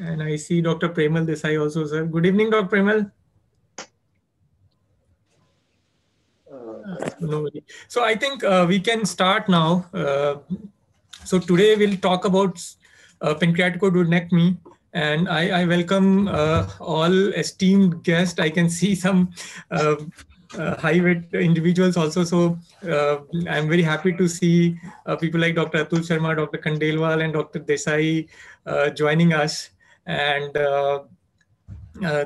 And I see Dr. Premal Desai also, sir. Good evening, Dr. Premal. No worry. So I think we can start now. So today we'll talk about pancreaticoduodenectomy, and I welcome all esteemed guests. I can see some high weight individuals also. So I'm very happy to see people like Dr. Atul Sharma, Dr. Khandelwal, and Dr. Desai joining us. And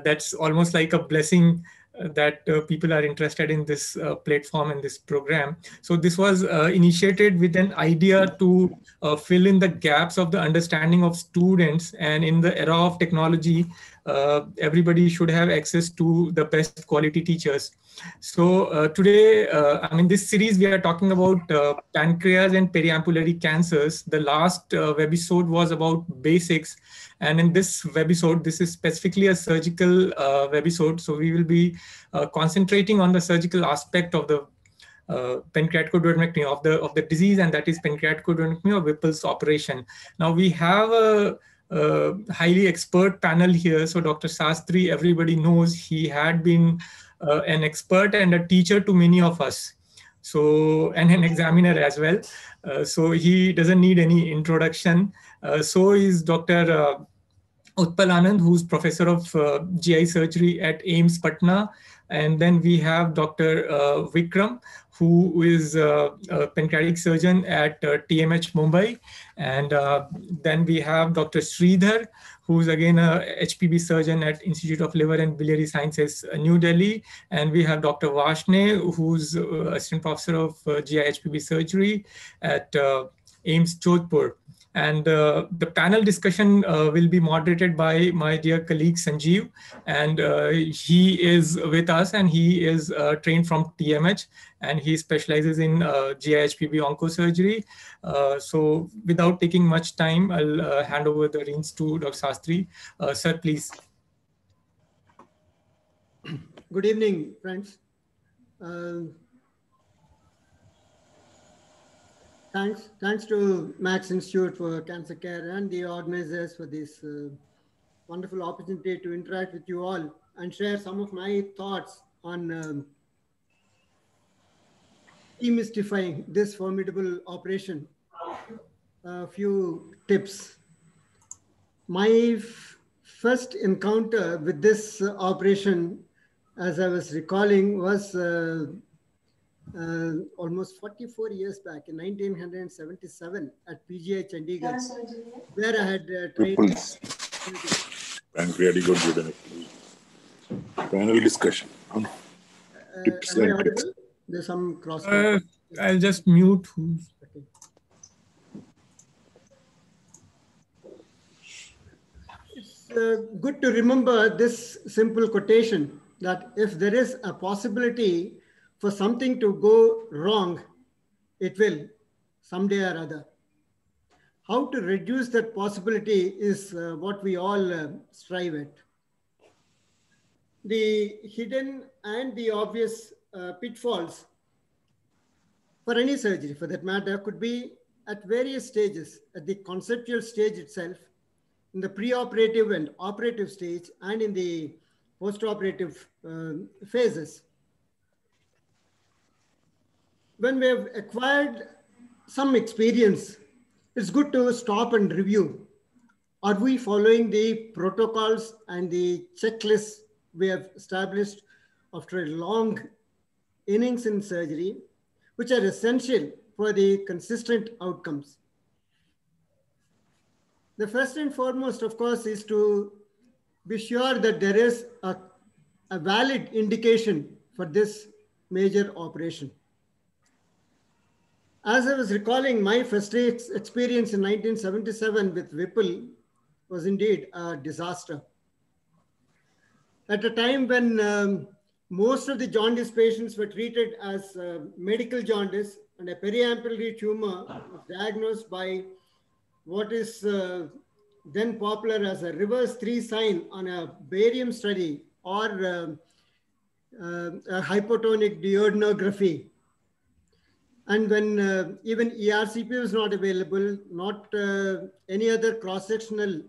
that's almost like a blessing that people are interested in this platform and this program. So this was initiated with an idea to fill in the gaps of the understanding of students. And in the era of technology, everybody should have access to the best quality teachers. So today, I mean, this series we are talking about pancreas and periampullary cancers. The last webisode was about basics. And in this webisode, this is specifically a surgical webisode. So we will be concentrating on the surgical aspect of the pancreaticoduodenectomy of the disease, and that is pancreaticoduodenectomy or Whipple's operation. Now we have a highly expert panel here. So Dr. Sastry, everybody knows he had been an expert and a teacher to many of us. So, and an examiner as well. So he doesn't need any introduction. So is Dr. Utpal Anand, who's professor of GI surgery at AIIMS Patna. And then we have Dr. Vikram, who is a pancreatic surgeon at TMH Mumbai. And then we have Dr. Sridhar, who's again a HPB surgeon at Institute of Liver and Biliary Sciences, New Delhi. And we have Dr. Varshney, who's assistant professor of GI HPB surgery at AIIMS Jodhpur. And the panel discussion will be moderated by my dear colleague Sanjeev, and he is with us, and he is trained from TMH, and he specializes in GI-HPB oncosurgery. So without taking much time, I'll hand over the reins to Dr. Sastry. Sir, please. Good evening, friends. Thanks to Max Institute for Cancer Care and the organizers for this wonderful opportunity to interact with you all and share some of my thoughts on demystifying this formidable operation. A few tips. My first encounter with this operation, as I was recalling, was almost 44 years back in 1977 at PGI Chandigarh, where I had trained. Pancreaticoduodenectomy. Panel discussion. Tips and tricks. There's some cross. I'll just mute. Okay. It's good to remember this simple quotation that if there is a possibility for something to go wrong, it will someday or other. How to reduce that possibility is what we all strive at. The hidden and the obvious pitfalls for any surgery, for that matter, could be at various stages, at the conceptual stage itself, in the preoperative and operative stage, and in the postoperative phases. When we have acquired some experience, it's good to stop and review. Are we following the protocols and the checklists we have established after a long innings in surgery, which are essential for the consistent outcomes? The first and foremost, of course, is to be sure that there is a valid indication for this major operation. As I was recalling, my first experience in 1977 with Whipple was indeed a disaster. At a time when most of the jaundice patients were treated as medical jaundice, and a periampullary tumor was diagnosed by what is then popular as a reverse 3 sign on a barium study or a hypotonic duodenography. And when even ERCP was not available, not any other cross-sectional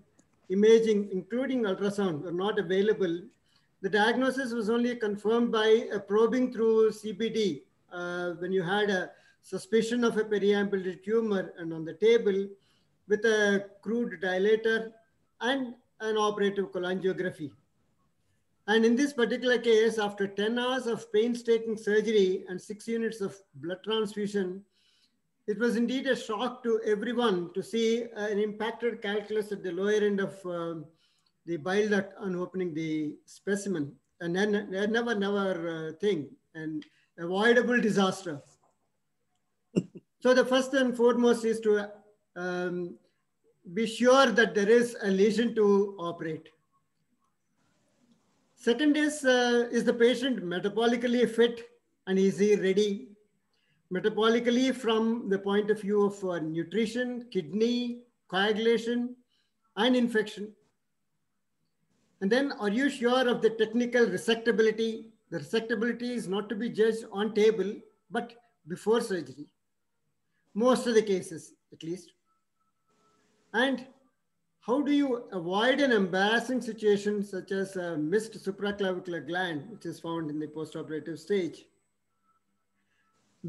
imaging, including ultrasound, were not available, the diagnosis was only confirmed by probing through CBD when you had a suspicion of a periambulatory tumor and on the table with a crude dilator and an operative cholangiography. And in this particular case, after 10 hours of painstaking surgery and 6 units of blood transfusion, it was indeed a shock to everyone to see an impacted calculus at the lower end of the bile duct on opening the specimen. And then never thing, an avoidable disaster. So the first and foremost is to be sure that there is a lesion to operate. Second is the patient metabolically fit and is he ready? Metabolically from the point of view of nutrition, kidney, coagulation, and infection. And then are you sure of the technical resectability? The resectability is not to be judged on table, but before surgery. Most of the cases, at least. And how do you avoid an embarrassing situation such as a missed supraclavicular gland, which is found in the postoperative stage?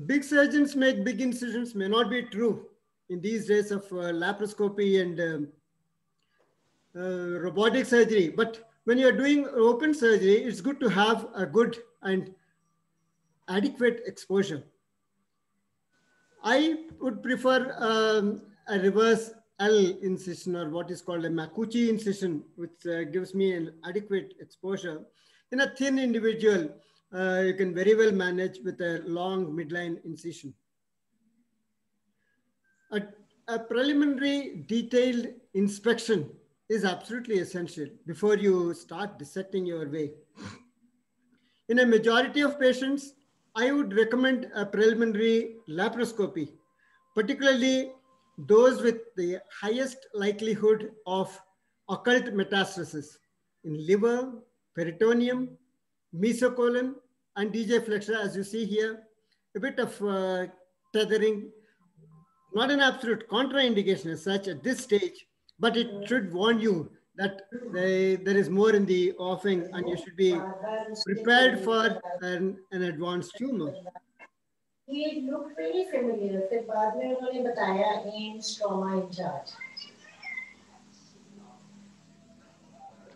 Big surgeons make big incisions may not be true in these days of laparoscopy and robotic surgery. But when you're doing open surgery, it's good to have a good and adequate exposure. I would prefer a reverse L incision or what is called a Makuchi incision, which gives me an adequate exposure. In a thin individual, you can very well manage with a long midline incision. A preliminary detailed inspection is absolutely essential before you start dissecting your way. In a majority of patients, I would recommend a preliminary laparoscopy, particularly those with the highest likelihood of occult metastasis in liver, peritoneum, mesocolon, and DJ flexure, as you see here. A bit of tethering, not an absolute contraindication as such at this stage, but it should warn you that there is more in the offing and you should be prepared for an advanced tumor. He looked very familiar. फिर बाद में उन्होंने बताया AIIMS trauma in charge.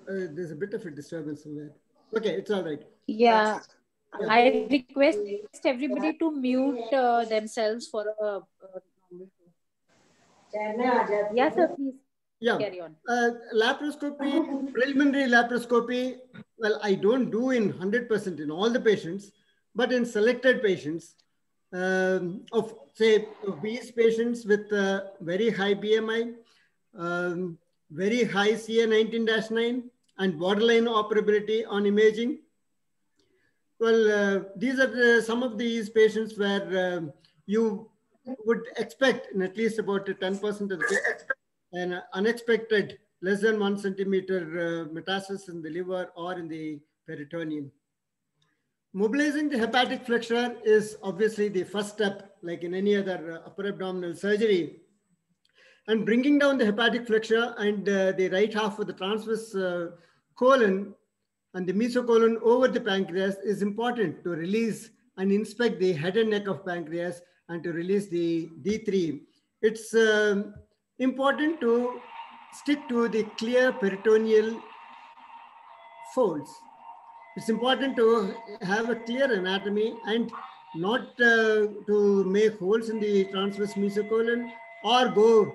There's a bit of a disturbance somewhere. Okay, it's all right. Yeah. I request everybody to mute themselves for a yes, sir, please. Yeah. Carry on. Laparoscopy, preliminary laparoscopy, well, I don't do in 100% in all the patients, but in selected patients of, say, obese patients with very high BMI, very high CA19-9, and borderline operability on imaging. Well, these are some of these patients where you would expect in at least about 10% of the cases an unexpected less than 1 centimeter metastasis in the liver or in the peritoneum. Mobilizing the hepatic flexure is obviously the first step, like in any other upper abdominal surgery. And bringing down the hepatic flexure and the right half of the transverse colon and the mesocolon over the pancreas is important to release and inspect the head and neck of pancreas and to release the D3. It's important to stick to the clear peritoneal folds. It's important to have a clear anatomy and not to make holes in the transverse mesocolon or go,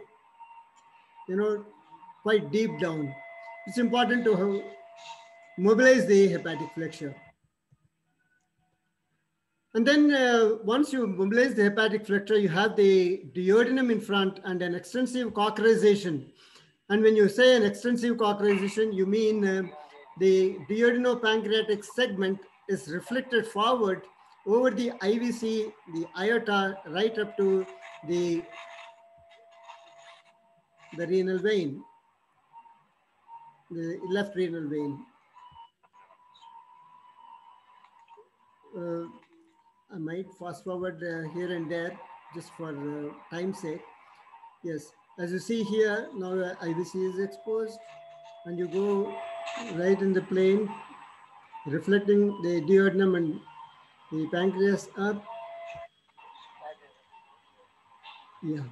quite deep down. It's important to mobilize the hepatic flexure. And then once you mobilize the hepatic flexure, you have the duodenum in front and an extensive cauterization. And when you say an extensive cauterization, you mean the duodenopancreatic segment is reflected forward over the IVC, the aorta, right up to the renal vein, the left renal vein. I might fast forward here and there. just for time's sake. Yes, as you see here, now IVC is exposed, and you go right in the plane, reflecting the duodenum and the pancreas up. Yeah.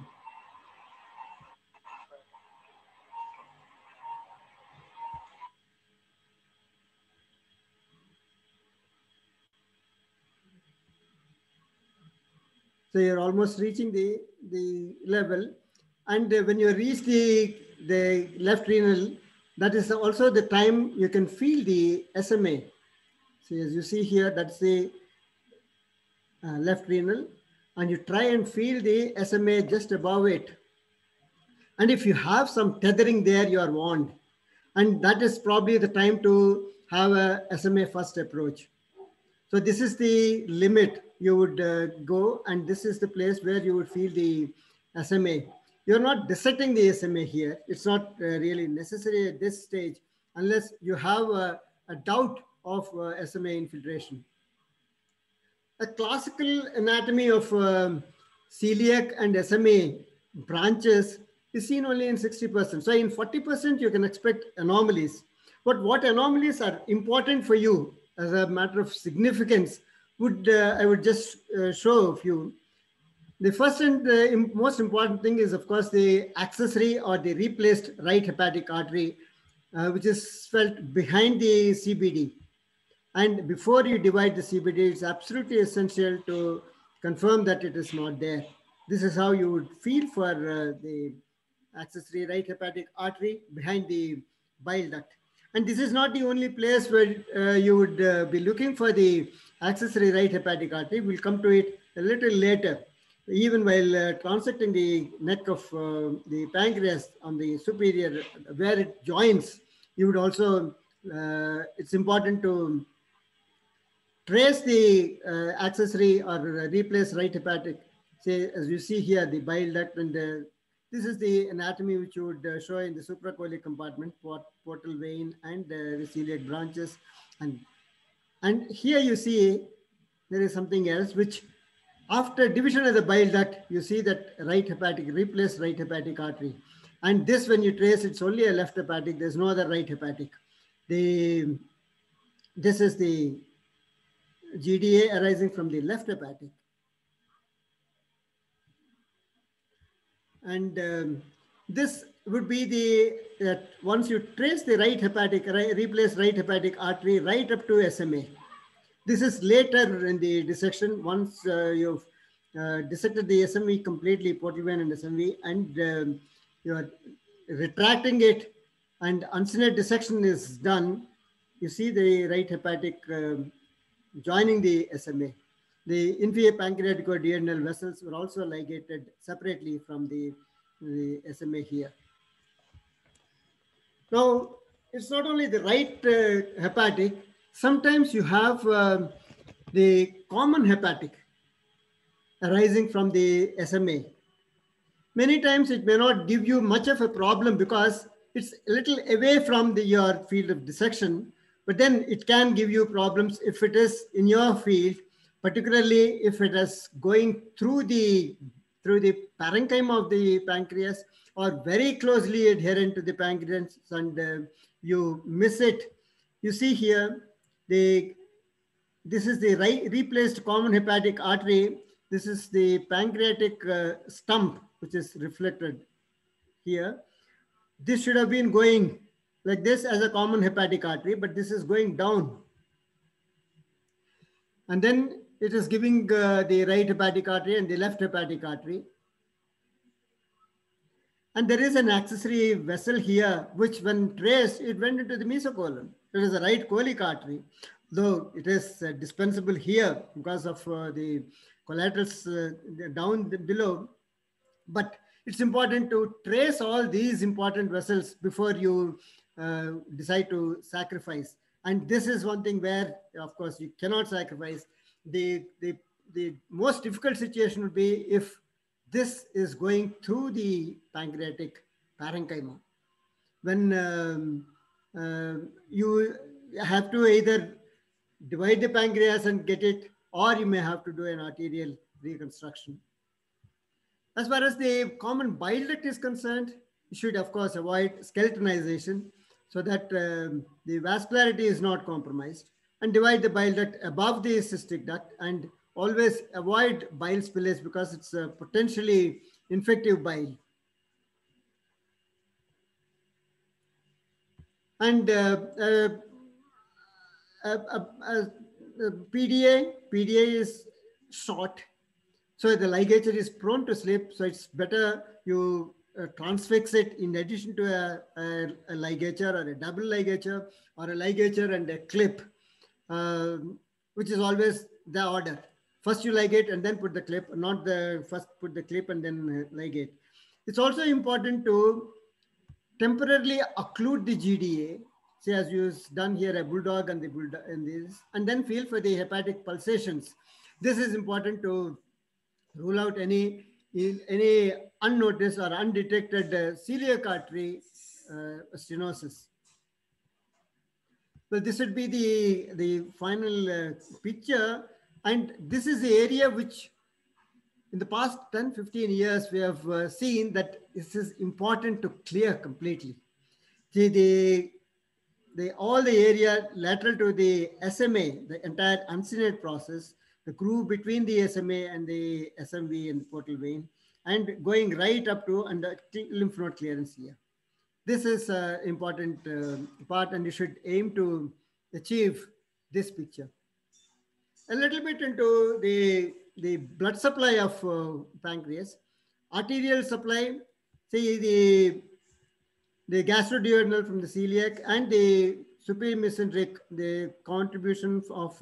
So you're almost reaching the level. And when you reach the left renal, that is also the time you can feel the SMA. So as you see here, that's the left renal. And you try and feel the SMA just above it. And if you have some tethering there, you are warned. And that is probably the time to have a SMA first approach. So this is the limit you would go, and this is the place where you would feel the SMA. You're not dissecting the SMA here. It's not really necessary at this stage unless you have a doubt of SMA infiltration. A classical anatomy of celiac and SMA branches is seen only in 60%. So in 40%, you can expect anomalies. But what anomalies are important for you as a matter of significance would I would just show a few. The first and most important thing is, of course, the accessory or the replaced right hepatic artery, which is felt behind the CBD. And before you divide the CBD, it's absolutely essential to confirm that it is not there. This is how you would feel for the accessory right hepatic artery behind the bile duct. And this is not the only place where you would be looking for the accessory right hepatic artery. We'll come to it a little later. Even while transecting the neck of the pancreas on the superior, where it joins, you would also, it's important to trace the accessory or replace right hepatic. Say, as you see here, the bile duct, and this is the anatomy which you would show in the supracholeic compartment, portal vein and the celiac branches. And here you see there is something else which, after division of the bile duct, you see that right hepatic, replaced right hepatic artery. And this, when you trace, it's only a left hepatic. There's no other right hepatic. This is the GDA arising from the left hepatic. And this would be the, once you trace the right hepatic, replace right hepatic artery right up to SMA. This is later in the dissection, once you've dissected the SMV completely, portal vein and SMV, and you're retracting it, and uncinate dissection is done, you see the right hepatic joining the SMA. The inferior pancreaticoduodenal vessels were also ligated separately from the SMA here. Now, it's not only the right hepatic, sometimes you have the common hepatic arising from the SMA. Many times it may not give you much of a problem because it's a little away from your field of dissection, but then it can give you problems if it is in your field, particularly if it is going through the parenchyma of the pancreas or very closely adherent to the pancreas, and you miss it. You see here, this is the replaced common hepatic artery. This is the pancreatic stump, which is reflected here. This should have been going like this as a common hepatic artery, but this is going down. And then it is giving the right hepatic artery and the left hepatic artery. And there is an accessory vessel here, which when traced, it went into the mesocolon. It is a right colic artery, though it is dispensable here because of the collaterals down below. But it's important to trace all these important vessels before you decide to sacrifice. And this is one thing where, of course, you cannot sacrifice. The most difficult situation would be if this is going through the pancreatic parenchyma. When you have to either divide the pancreas and get it, or you may have to do an arterial reconstruction. As far as the common bile duct is concerned, you should, of course, avoid skeletonization so that the vascularity is not compromised, and divide the bile duct above the cystic duct, and always avoid bile spillage because it's a potentially infective bile. And PDA is short, so the ligature is prone to slip. So it's better you transfix it in addition to a ligature or a double ligature or a ligature and a clip, which is always the order. First you ligate and then put the clip, not the first put the clip and then ligate. It's also important to temporarily occlude the GDA, say as you've done here, a bulldog and the bulldog in this, and then feel for the hepatic pulsations. This is important to rule out any unnoticed or undetected celiac artery stenosis. Well, this would be the final picture, and this is the area which in the past 10-15 years, we have seen that this is important to clear completely. All the area lateral to the SMA, the entire uncinate process, the groove between the SMA and the SMV and the portal vein, and going right up to and the lymph node clearance here. This is an important part, and you should aim to achieve this picture. A little bit into the blood supply of pancreas. Arterial supply, see the gastroduodenal from the celiac and the superior mesenteric, the contribution of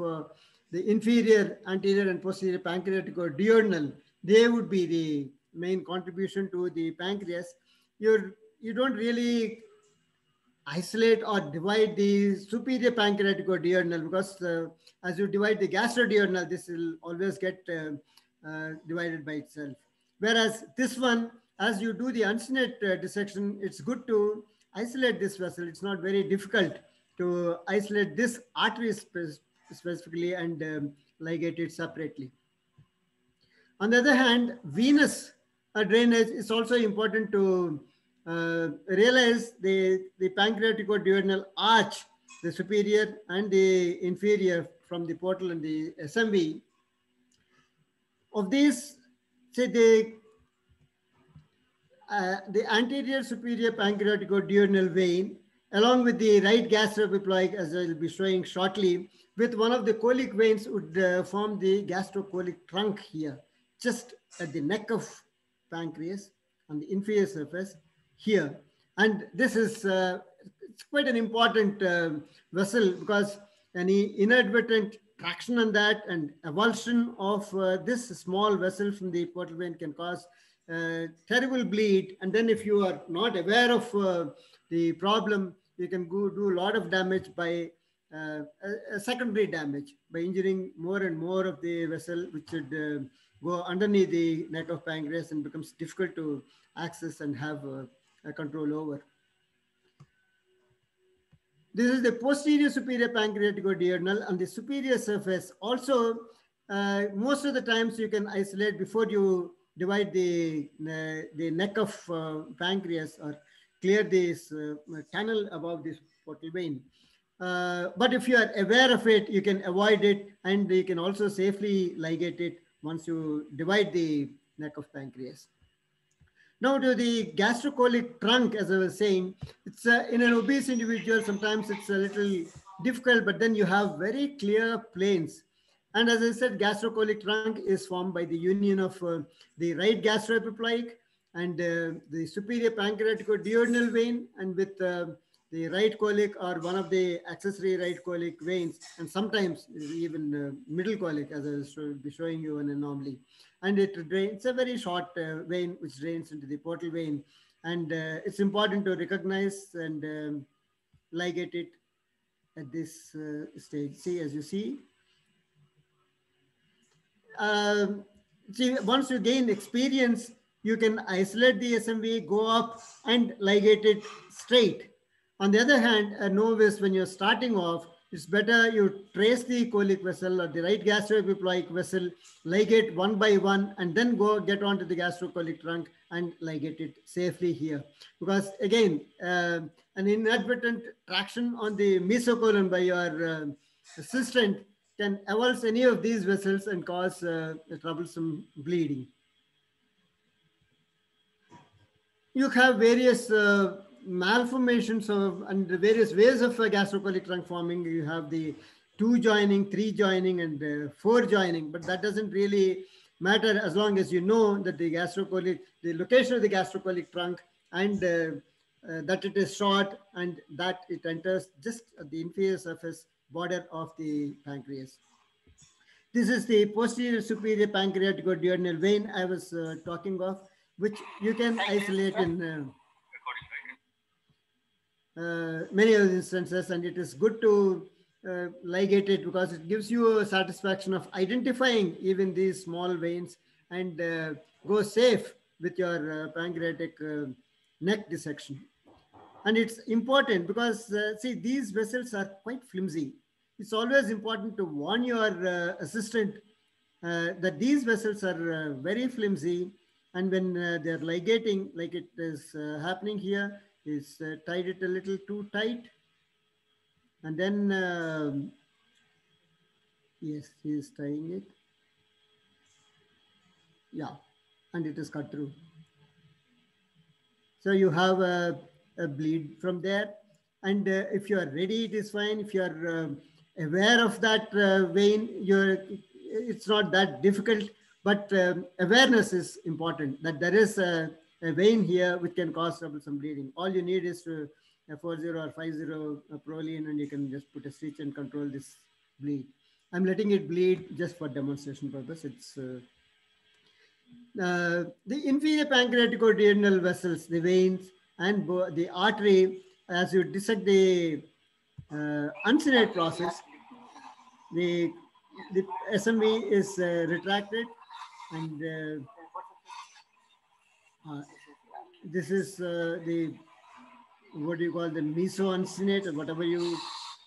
the inferior, anterior and posterior pancreatic or duodenal, they would be the main contribution to the pancreas. You don't really isolate or divide the superior pancreatic or duodenal, because as you divide the gastroduodenal, this will always get divided by itself. Whereas this one, as you do the uncinate dissection, it's good to isolate this vessel. It's not very difficult to isolate this artery specifically and ligate it separately. On the other hand, venous drainage is also important to realize the pancreaticoduodenal arch, the superior and the inferior from the portal and the SMV. Of these, say the anterior superior pancreaticoduodenal vein, along with the right gastroepiploic, as I will be showing shortly, with one of the colic veins would form the gastrocolic trunk here, just at the neck of pancreas on the inferior surface here. And this is it's quite an important vessel, because any inadvertent traction on that and avulsion of this small vessel from the portal vein can cause terrible bleed. And then if you are not aware of the problem, you can go do a lot of damage by a secondary damage by injuring more and more of the vessel, which should go underneath the neck of pancreas and becomes difficult to access and have a control over. This is the posterior superior pancreaticoduodenal on the superior surface. Also, most of the times you can isolate before you divide the neck of pancreas or clear this tunnel above this portal vein. But if you are aware of it, you can avoid it, and you can also safely ligate it once you divide the neck of pancreas. Now to the gastrocolic trunk, as I was saying, it's in an obese individual, sometimes it's a little difficult, but then you have very clear planes. And as I said, gastrocolic trunk is formed by the union of the right gastroepiploic and the superior pancreaticoduodenal vein, and with the right colic or one of the accessory right colic veins, and sometimes even middle colic, as I will be showing you an anomaly. And it's a very short vein which drains into the portal vein. And it's important to recognize and ligate it at this stage. See, as you see, once you gain experience, you can isolate the SMV, go up and ligate it straight. On the other hand, a novice, when you're starting off, it's better you trace the colic vessel or the right gastroepiploic vessel, ligate one by one, and then go get onto the gastrocolic trunk and ligate it safely here. Because again, an inadvertent traction on the mesocolon by your assistant can avulse any of these vessels and cause troublesome bleeding. You have various malformations and various ways of gastrocolic trunk forming. You have the 2 joining, 3 joining, and 4 joining, but that doesn't really matter as long as you know that the location of the gastrocolic trunk, and that it is short and that it enters just at the inferior surface border of the pancreas. This is the posterior superior pancreaticoduodenal vein I was talking of, which you can isolate in many of the instances, and it is good to ligate it because it gives you a satisfaction of identifying even these small veins and go safe with your pancreatic neck dissection. And it's important because, see, these vessels are quite flimsy. It's always important to warn your assistant that these vessels are very flimsy, and when they're ligating, like it is happening here, is tied it a little too tight. And then, yes, he is tying it. Yeah, and it is cut through. So you have a bleed from there. And if you are ready, it is fine. If you are aware of that vein, it's not that difficult, but awareness is important, that there is a vein here which can cause troublesome bleeding. All you need is to 40 or 50 Prolene, and you can just put a stitch and control this bleed. I'm letting it bleed just for demonstration purpose. It's the inferior pancreaticoduodenal vessels, the veins and the artery. As you dissect the uncinate process, the SMV is retracted, and this is the, what do you call, the meso-uncinate, or whatever you,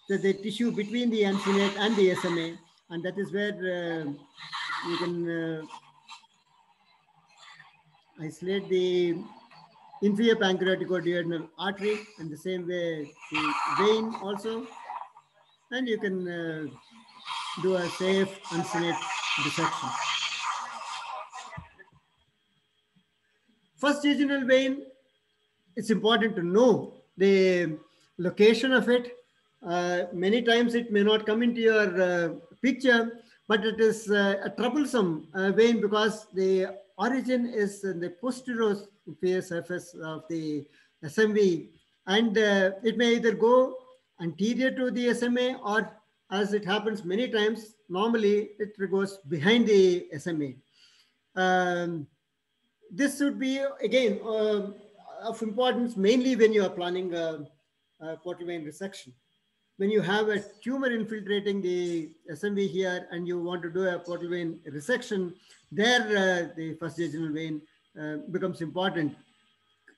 the tissue between the uncinate and the SMA, and that is where you can isolate the inferior pancreaticoduodenal artery, and the same way the vein also, and you can do a safe uncinate dissection. First jejunal vein, it's important to know the location of it. Many times it may not come into your picture, but it is a troublesome vein because the origin is in the posterior inferior surface of the SMV, and it may either go anterior to the SMA, or, as it happens many times, normally it goes behind the SMA. This should be, again, of importance mainly when you are planning a portal vein resection. When you have a tumor infiltrating the SMV here and you want to do a portal vein resection, there the first jejunal vein becomes important,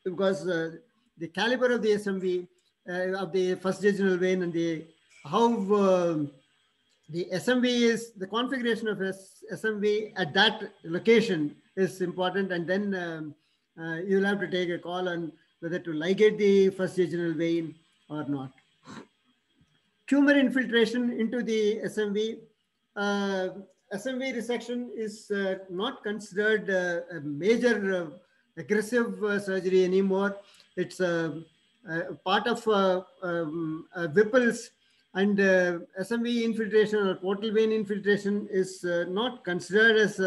because the caliber of the SMV, of the first jejunal vein, and how the SMV is, the configuration of SMV at that location is important, and then you'll have to take a call on whether to ligate the first jejunal vein or not. Tumor infiltration into the SMV. SMV resection is not considered a major aggressive surgery anymore. It's part of Whipple's, and SMV infiltration or portal vein infiltration is not considered as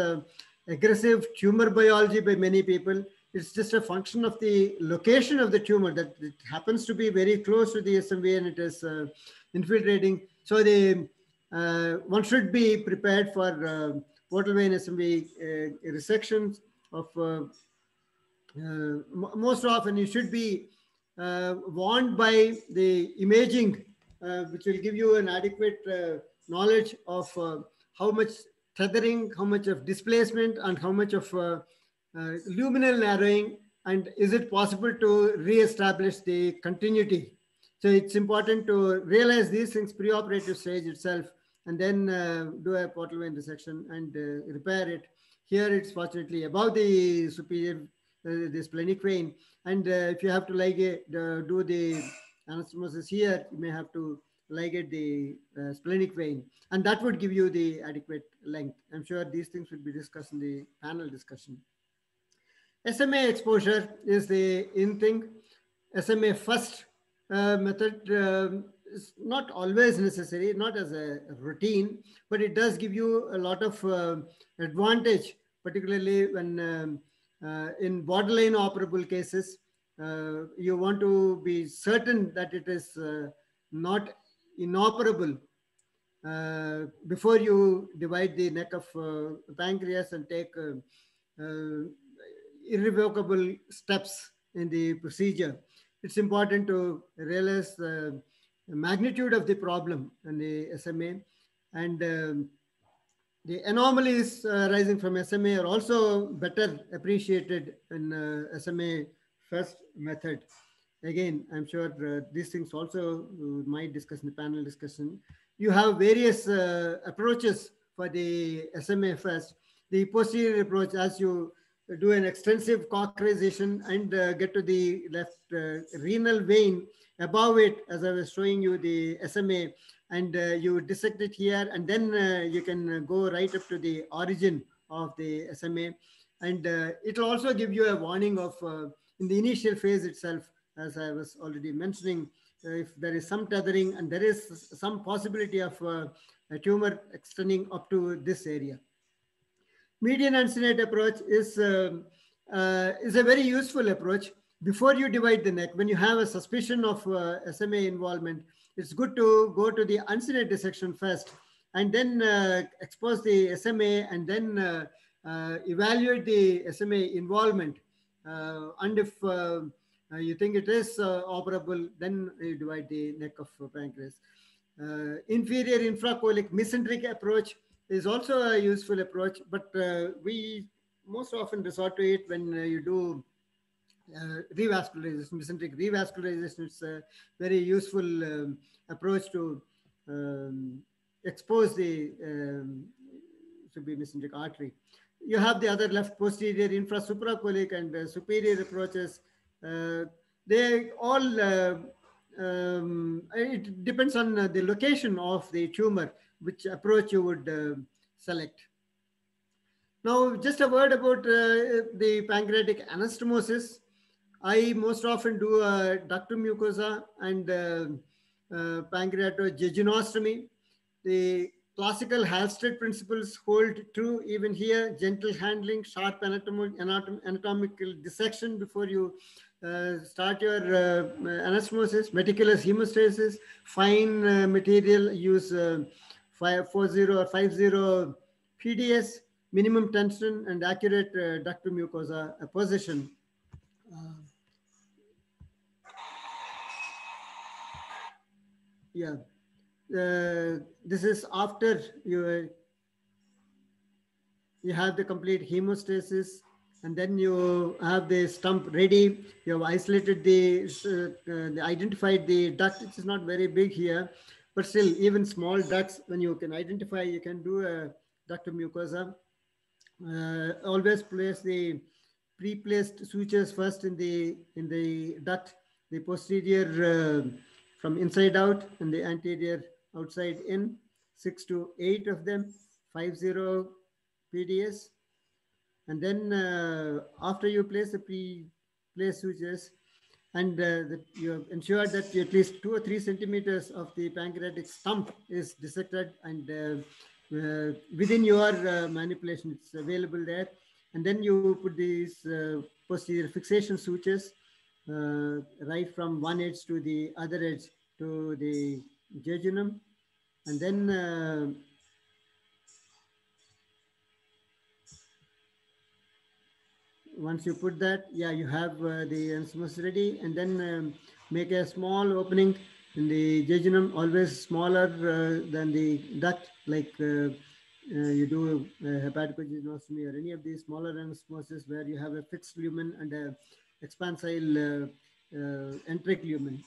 aggressive tumor biology by many people. It's just a function of the location of the tumor, that it happens to be very close to the SMV and it is infiltrating. So one should be prepared for portal vein SMV resections of most often. You should be warned by the imaging, which will give you an adequate knowledge of how much tethering, how much of displacement, and how much of luminal narrowing, and is it possible to re-establish the continuity. So it's important to realize these things preoperative stage itself, and then do a portal vein resection and repair it. Here it's fortunately above the superior, the splenic vein. And if you have to ligate, do the anastomosis here, you may have to ligate the splenic vein. And that would give you the adequate length. I'm sure these things will be discussed in the panel discussion. SMA exposure is the in thing. SMA first method is not always necessary, not as a routine, but it does give you a lot of advantage, particularly when in borderline operable cases, you want to be certain that it is not inoperable before you divide the neck of pancreas and take irrevocable steps in the procedure. It's important to realize the magnitude of the problem in the SMA, and the anomalies arising from SMA are also better appreciated in SMA first method. Again, I'm sure these things also might discuss in the panel discussion. You have various approaches for the SMA first. The posterior approach, as you do an extensive cauterization and get to the left renal vein, above it, as I was showing you the SMA, and you dissect it here, and then you can go right up to the origin of the SMA. And it will also give you a warning of, in the initial phase itself, as I was already mentioning, if there is some tethering and there is some possibility of a tumor extending up to this area. Median uncinate approach is a very useful approach. Before you divide the neck, when you have a suspicion of SMA involvement, it's good to go to the uncinate dissection first, and then expose the SMA, and then evaluate the SMA involvement. And if you think it is operable, then you divide the neck of pancreas. Inferior infracolic mesenteric approach is also a useful approach, but we most often resort to it when you do revascularization, mesenteric revascularization. It's a very useful approach to expose the mesenteric artery. You have the other left posterior infrasupracolic and superior approaches. They all, it depends on the location of the tumor, which approach you would select. Now, just a word about the pancreatic anastomosis. I most often do ductal mucosa and pancreatojejunostomy. The classical Halsted principles hold true even here: gentle handling, sharp anatomical dissection before you start your anastomosis, meticulous hemostasis, fine material, use 540 or 50 PDS, minimum tension, and accurate ductal mucosa position. Yeah, this is after you have the complete hemostasis, and then you have the stump ready. You have isolated identified the duct. It is not very big here, but still, even small ducts, when you can identify, you can do a ductal mucosa. Always place the pre-placed sutures first in the duct, the posterior from inside out and the anterior outside in, 6 to 8 of them, 50 PDS. And then after you place the pre-placed sutures, and you have ensured that at least 2 or 3 centimeters of the pancreatic stump is dissected, and within your manipulation, it's available there. And then you put these posterior fixation sutures right from one edge to the other edge to the jejunum. And then once you put that, yeah, you have the anastomosis ready, and then make a small opening in the jejunum, always smaller than the duct, like you do hepatojejunostomy or any of these smaller anastomosis where you have a fixed lumen and a expansile enteric lumen.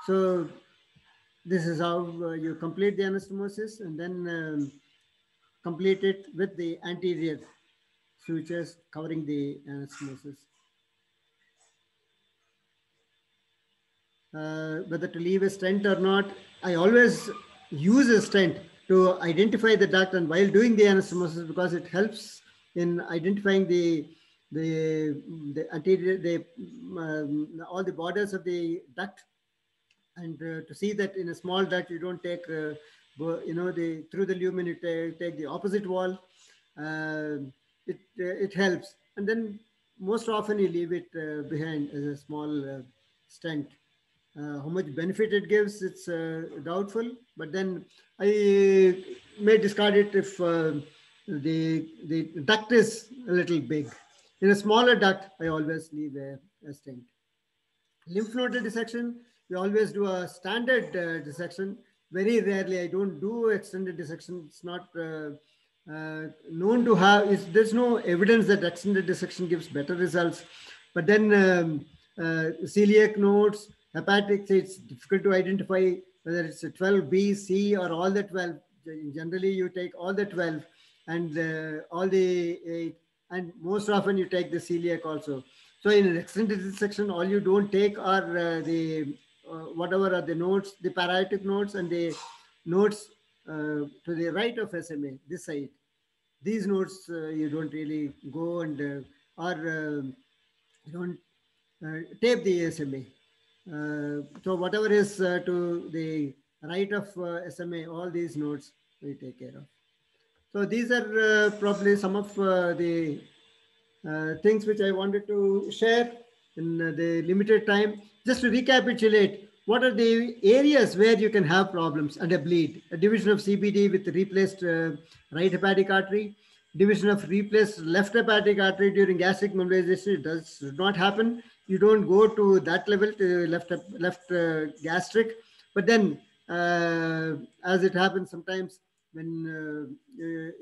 So this is how you complete the anastomosis, and then complete it with the anterior sutures covering the anastomosis. Whether to leave a stent or not, I always use a stent to identify the duct, and while doing the anastomosis, because it helps in identifying the anterior, all the borders of the duct, and to see that in a small duct you don't take through the lumen, you take the opposite wall. It helps, and then most often you leave it behind as a small stent. How much benefit it gives, it's doubtful, but then I may discard it if the duct is a little big. In a smaller duct, I always leave a stent. Lymph node dissection, we always do a standard dissection. Very rarely, I don't do extended dissection. It's not known to have, there's no evidence that extended dissection gives better results. But then celiac nodes, hepatic, it's difficult to identify whether it's a 12B, C, or all the 12. Generally, you take all the 12 and all the 8, and most often you take the celiac also. So in an extended dissection, all you don't take are whatever are the nodes, the parietic nodes and the nodes to the right of SMA, this side. These nodes you don't really go and you don't tape the SMA. So whatever is to the right of SMA, all these nodes we take care of. So these are probably some of the things which I wanted to share in the limited time. Just to recapitulate, what are the areas where you can have problems and a bleed? A division of CBD with replaced right hepatic artery, division of replaced left hepatic artery during gastric mobilization. It does not happen. You don't go to that level, to left gastric. But then, as it happens sometimes, when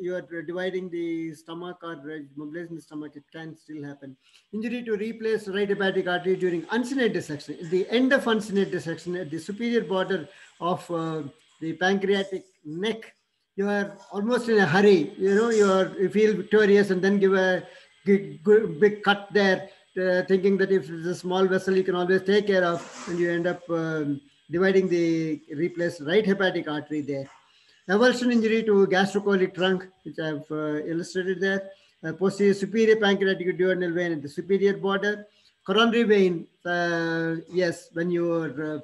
you are dividing the stomach or mobilizing the stomach, it can still happen. Injury to replace right hepatic artery during uncinate dissection. At the end of uncinate dissection, at the superior border of the pancreatic neck, you are almost in a hurry. You feel victorious, and then give a big cut there, thinking that if it's a small vessel, you can always take care of, and you end up dividing the replaced right hepatic artery there. Avulsion injury to gastrocolic trunk, which I have illustrated there. Posterior superior pancreatic duodenal vein at the superior border. Coronary vein, yes, when you are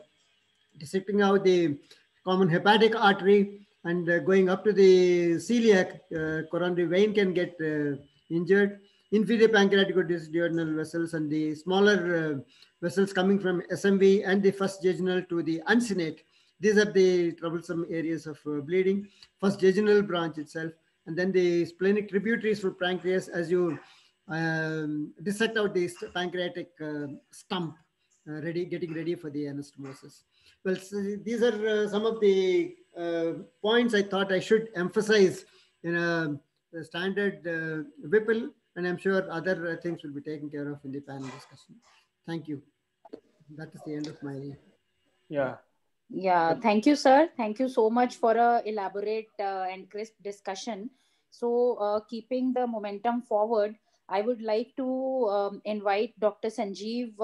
dissecting out the common hepatic artery and going up to the celiac, coronary vein can get injured. Inferior pancreatic duodenal vessels and the smaller vessels coming from SMV and the first jejunal to the uncinate. These are the troublesome areas of bleeding. First jejunal branch itself, and then the splenic tributaries for pancreas as you dissect out the pancreatic stump, getting ready for the anastomosis. Well, so these are some of the points I thought I should emphasize in a standard Whipple, and I'm sure other things will be taken care of in the panel discussion. Thank you. That is the end of my... Yeah, thank you, sir. Thank you so much for a elaborate and crisp discussion. So keeping the momentum forward, I would like to invite Dr. Sanjeev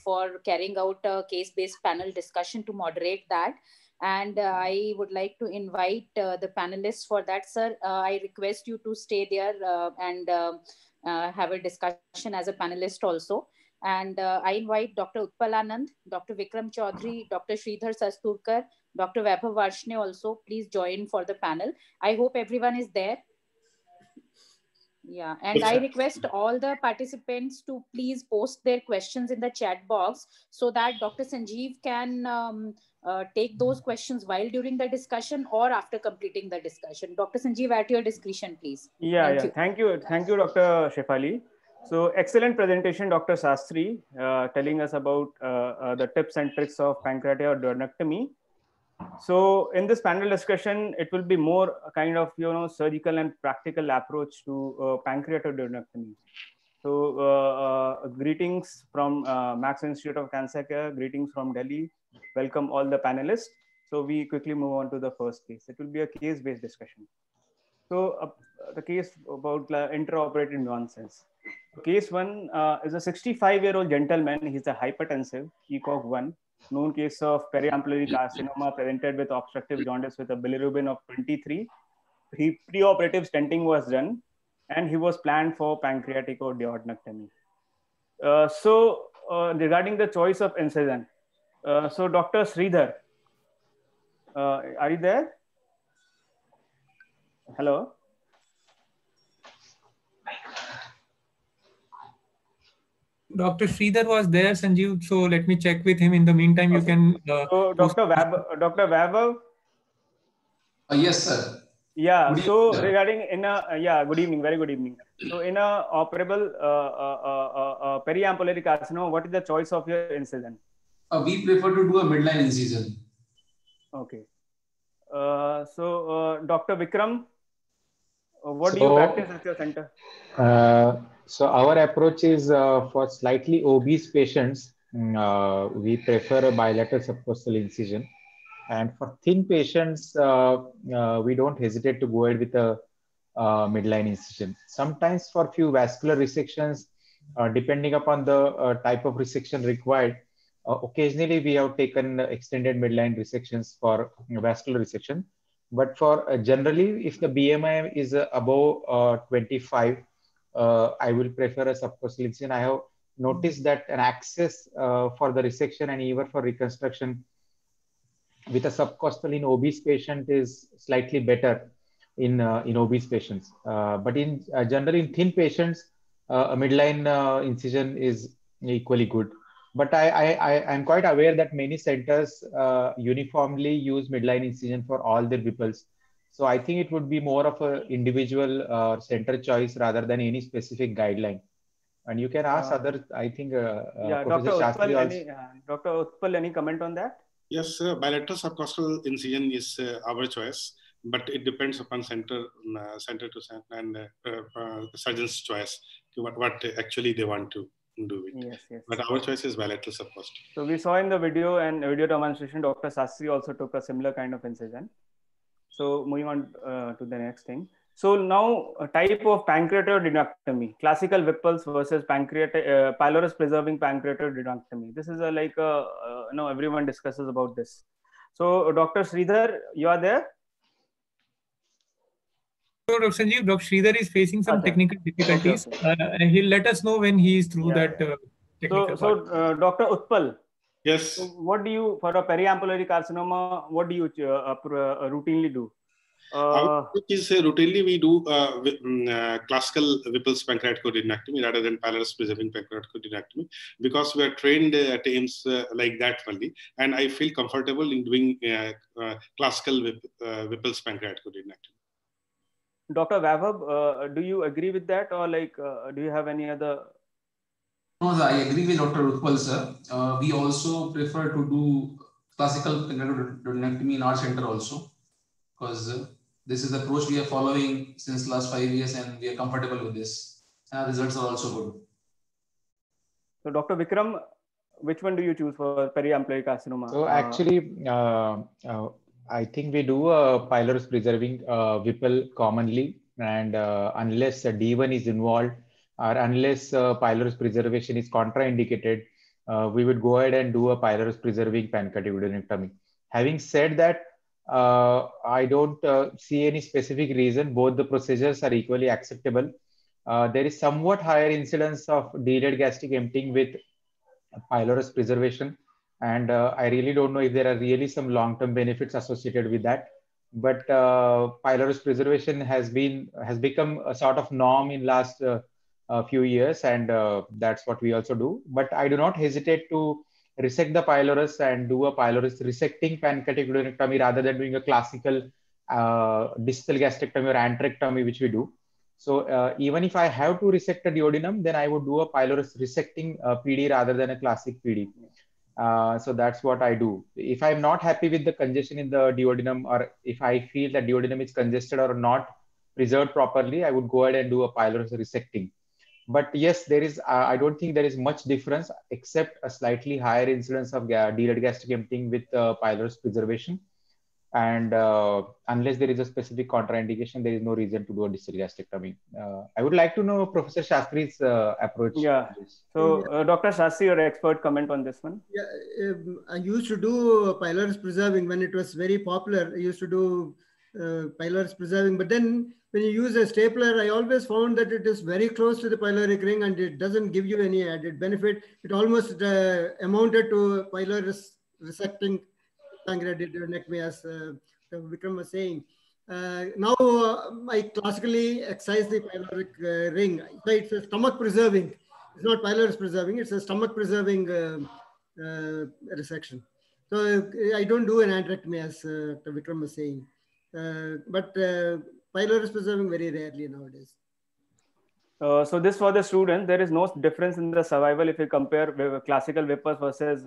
for carrying out a case-based panel discussion to moderate that. And I would like to invite the panelists for that, sir. I request you to stay there and have a discussion as a panelist also. And I invite Dr. Utpal Anand, Dr. Vikram Chaudhary, Dr. Sridhar Sasturkar, Dr. Vaibhav Varshne also. Please join for the panel. I hope everyone is there. Yeah, and I request all the participants to please post their questions in the chat box so that Dr. Sanjeev can take those questions while during the discussion or after completing the discussion. Dr. Sanjeev, at your discretion, please. Thank you, Dr. Shefali. So excellent presentation, Dr. Sastry, telling us about the tips and tricks of pancreatic duodenectomy. So in this panel discussion, it will be more kind of surgical and practical approach to pancreatic duodenectomy. So greetings from Max Institute of Cancer Care, greetings from Delhi. Welcome all the panelists. So we quickly move on to the first case. It will be a case-based discussion. So the case about intraoperative nonsense. So case one is a 65-year-old gentleman. He's a hypertensive, ECOG 1, known case of periampullary carcinoma presented with obstructive jaundice with a bilirubin of 23. Preoperative stenting was done, and he was planned for pancreaticoduodenectomy. Regarding the choice of incision, so Dr. Sridhar, are you there? Hello. Dr. Sridhar was there, Sanjeev. So let me check with him. In the meantime, you can. So Dr. Vaibhav. Yes, sir. Yeah. Good So evening, regarding good evening, very good evening. So in a operable periampullary carcinoma, what is the choice of your incision? We prefer to do a midline incision. Okay. Dr. Vikram, what do you practice at your center? So our approach is for slightly obese patients, we prefer a bilateral subcostal incision. And for thin patients, we don't hesitate to go ahead with a midline incision. Sometimes for few vascular resections, depending upon the type of resection required, occasionally we have taken extended midline resections for vascular resection. But for generally, if the BMI is above 25, I will prefer a subcostal incision. I have noticed that an access for the resection and even for reconstruction with a subcostal in obese patient is slightly better in obese patients. But in generally in thin patients, a midline incision is equally good. But I'm quite aware that many centers uniformly use midline incision for all their Whipples. So I think it would be more of an individual center choice rather than any specific guideline. And you can ask others. I think Professor Shastri also. Dr. Utpal, any comment on that? Yes, bilateral subcostal incision is our choice, but it depends upon center to center and surgeon's choice what actually they want to do it. Yes, yes. But our choice is bilateral subcostal. So we saw in the video and video demonstration, Dr. Shastri also took a similar kind of incision. So moving on to the next thing. So now a type of pancreaticoduodenectomy, classical Whipples versus pylorus preserving pancreaticoduodenectomy. This is everyone discusses about this. So Dr. Sridhar, you are there? So Dr. Sanjeev, Dr. Sridhar is facing some technical difficulties. Okay. He'll let us know when he is through that technical part. Dr. Utpal. Yes. So what do you, for a periampullary carcinoma, what do you routinely do? Routinely we do classical Whipple's pancreaticoduodenectomy rather than pylorus preserving pancreaticoduodenectomy because we are trained at AIIMS like that only, and I feel comfortable in doing classical Whipple's pancreaticoduodenectomy. Dr. Vaibhav, do you agree with that, or do you have any other? No, I agree with Dr. Utpal, sir. We also prefer to do classical pancreaticoduodenectomy in our center also, because this is the approach we are following since last 5 years and we are comfortable with this. Results are also good. So Dr. Vikram, which one do you choose for periampullary carcinoma? So actually, I think we do a pylorus preserving Whipple commonly, and unless a D1 is involved or unless pylorus preservation is contraindicated, we would go ahead and do a pylorus preserving pancreaticoduodenectomy. Having said that, I don't see any specific reason. Both the procedures are equally acceptable. There is somewhat higher incidence of delayed gastric emptying with pylorus preservation. And I really don't know if there are really some long-term benefits associated with that. But pylorus preservation has become a sort of norm in last few years, and that's what we also do. But I do not hesitate to resect the pylorus and do a pylorus resecting pancreaticoduodenectomy rather than doing a classical distal gastrectomy or antrectomy, which we do. So even if I have to resect a duodenum, then I would do a pylorus resecting PD rather than a classic PD. So that's what I do. If I'm not happy with the congestion in the duodenum, or if I feel that duodenum is congested or not preserved properly, I would go ahead and do a pylorus resecting. But yes, there is, I don't think there is much difference except a slightly higher incidence of delayed gastric emptying with pylorus preservation. And unless there is a specific contraindication, there is no reason to do a distal gastrectomy. I would like to know Professor Shastri's approach. Yeah. So, Dr. Shastri, your expert comment on this one. Yeah, I used to do pylorus preserving when it was very popular. I used to do pylorus preserving, but then when you use a stapler, I always found that it is very close to the pyloric ring and it doesn't give you any added benefit. It almost amounted to pylorus resecting pancreatic duodenectomy, as Vikram was saying. Now I classically excise the pyloric ring. So it's a stomach preserving. It's not pylorus preserving. It's a stomach preserving resection. So I don't do an andrectomy, as Dr. Vikram was saying. But pylorus preserving very rarely nowadays. So this for the student, there is no difference in the survival if you compare classical Whippers versus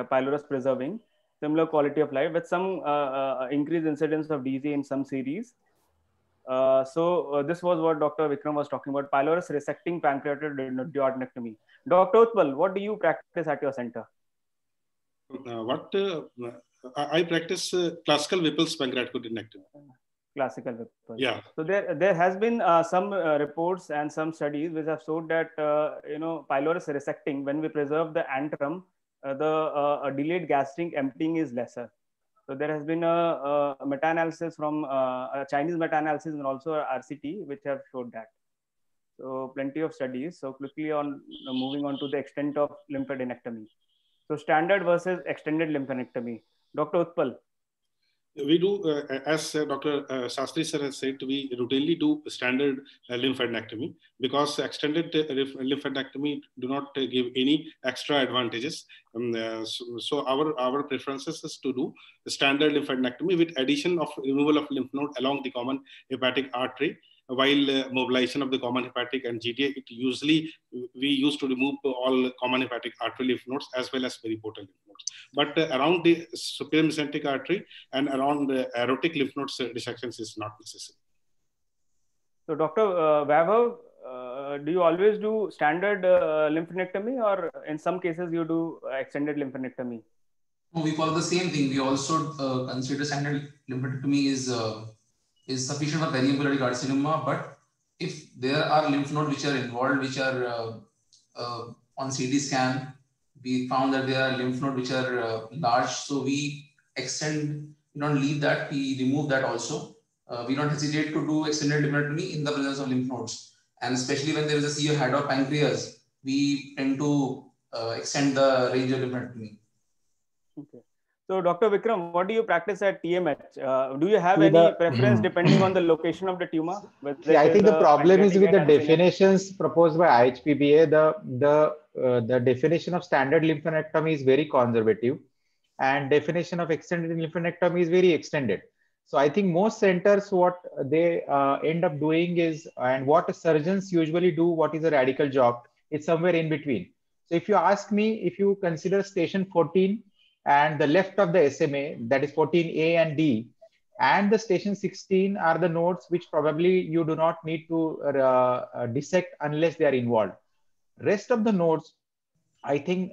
pylorus preserving. Similar quality of life with some increased incidence of DG in some series. So this was what Dr. Vikram was talking about, pylorus resecting pancreatic duodenectomy. Dr. Utpal, what do you practice at your center? I practice classical Whipple's pancreatic duodenectomy. Classical Whipple's. Yeah. So there has been some reports and some studies which have showed that pylorus resecting, when we preserve the antrum, the delayed gastric emptying is lesser. So there has been a meta-analysis from a Chinese meta-analysis and also RCT which have showed that. So plenty of studies. So quickly on moving on to the extent of lymphadenectomy. So standard versus extended lymphadenectomy. Dr. Utpal. We do, as Dr. Shastri sir has said, we routinely do standard lymphadenectomy because extended lymphadenectomy do not give any extra advantages. So our preferences is to do standard lymphadenectomy with addition of removal of lymph node along the common hepatic artery. While mobilization of the common hepatic and GTA, we used to remove all common hepatic artery lymph nodes as well as periportal lymph nodes. But around the superior mesenteric artery and around the aortic lymph nodes, dissections is not necessary. So, Dr. Vaibhav, do you always do standard lymphadenectomy, or in some cases you do extended lymphadenectomy? No, we follow the same thing. We also consider standard lymphadenectomy is sufficient for periampullary carcinoma, but if there are lymph nodes which are involved, which are on CT scan, we found that there are lymph nodes which are large, so we extend, we don't leave that, we remove that also. We don't hesitate to do extended lymphadenectomy in the presence of lymph nodes. And especially when there is a severe head of pancreas, we tend to extend the range of lymphadenectomy. Okay. So, Dr. Vikram, what do you practice at TMH? Do you have any preference depending on the location of the tumor? Yeah, I think the problem is with the definitions proposed by IHPBA. The definition of standard lymphadenectomy is very conservative, and definition of extended lymphadenectomy is very extended. So I think most centers, what they end up doing is, and what surgeons usually do, what is a radical job, it's somewhere in between. So if you ask me, if you consider station 14 and the left of the SMA, that is 14A and D, and the station 16 are the nodes which probably you do not need to dissect unless they are involved. Rest of the nodes, I think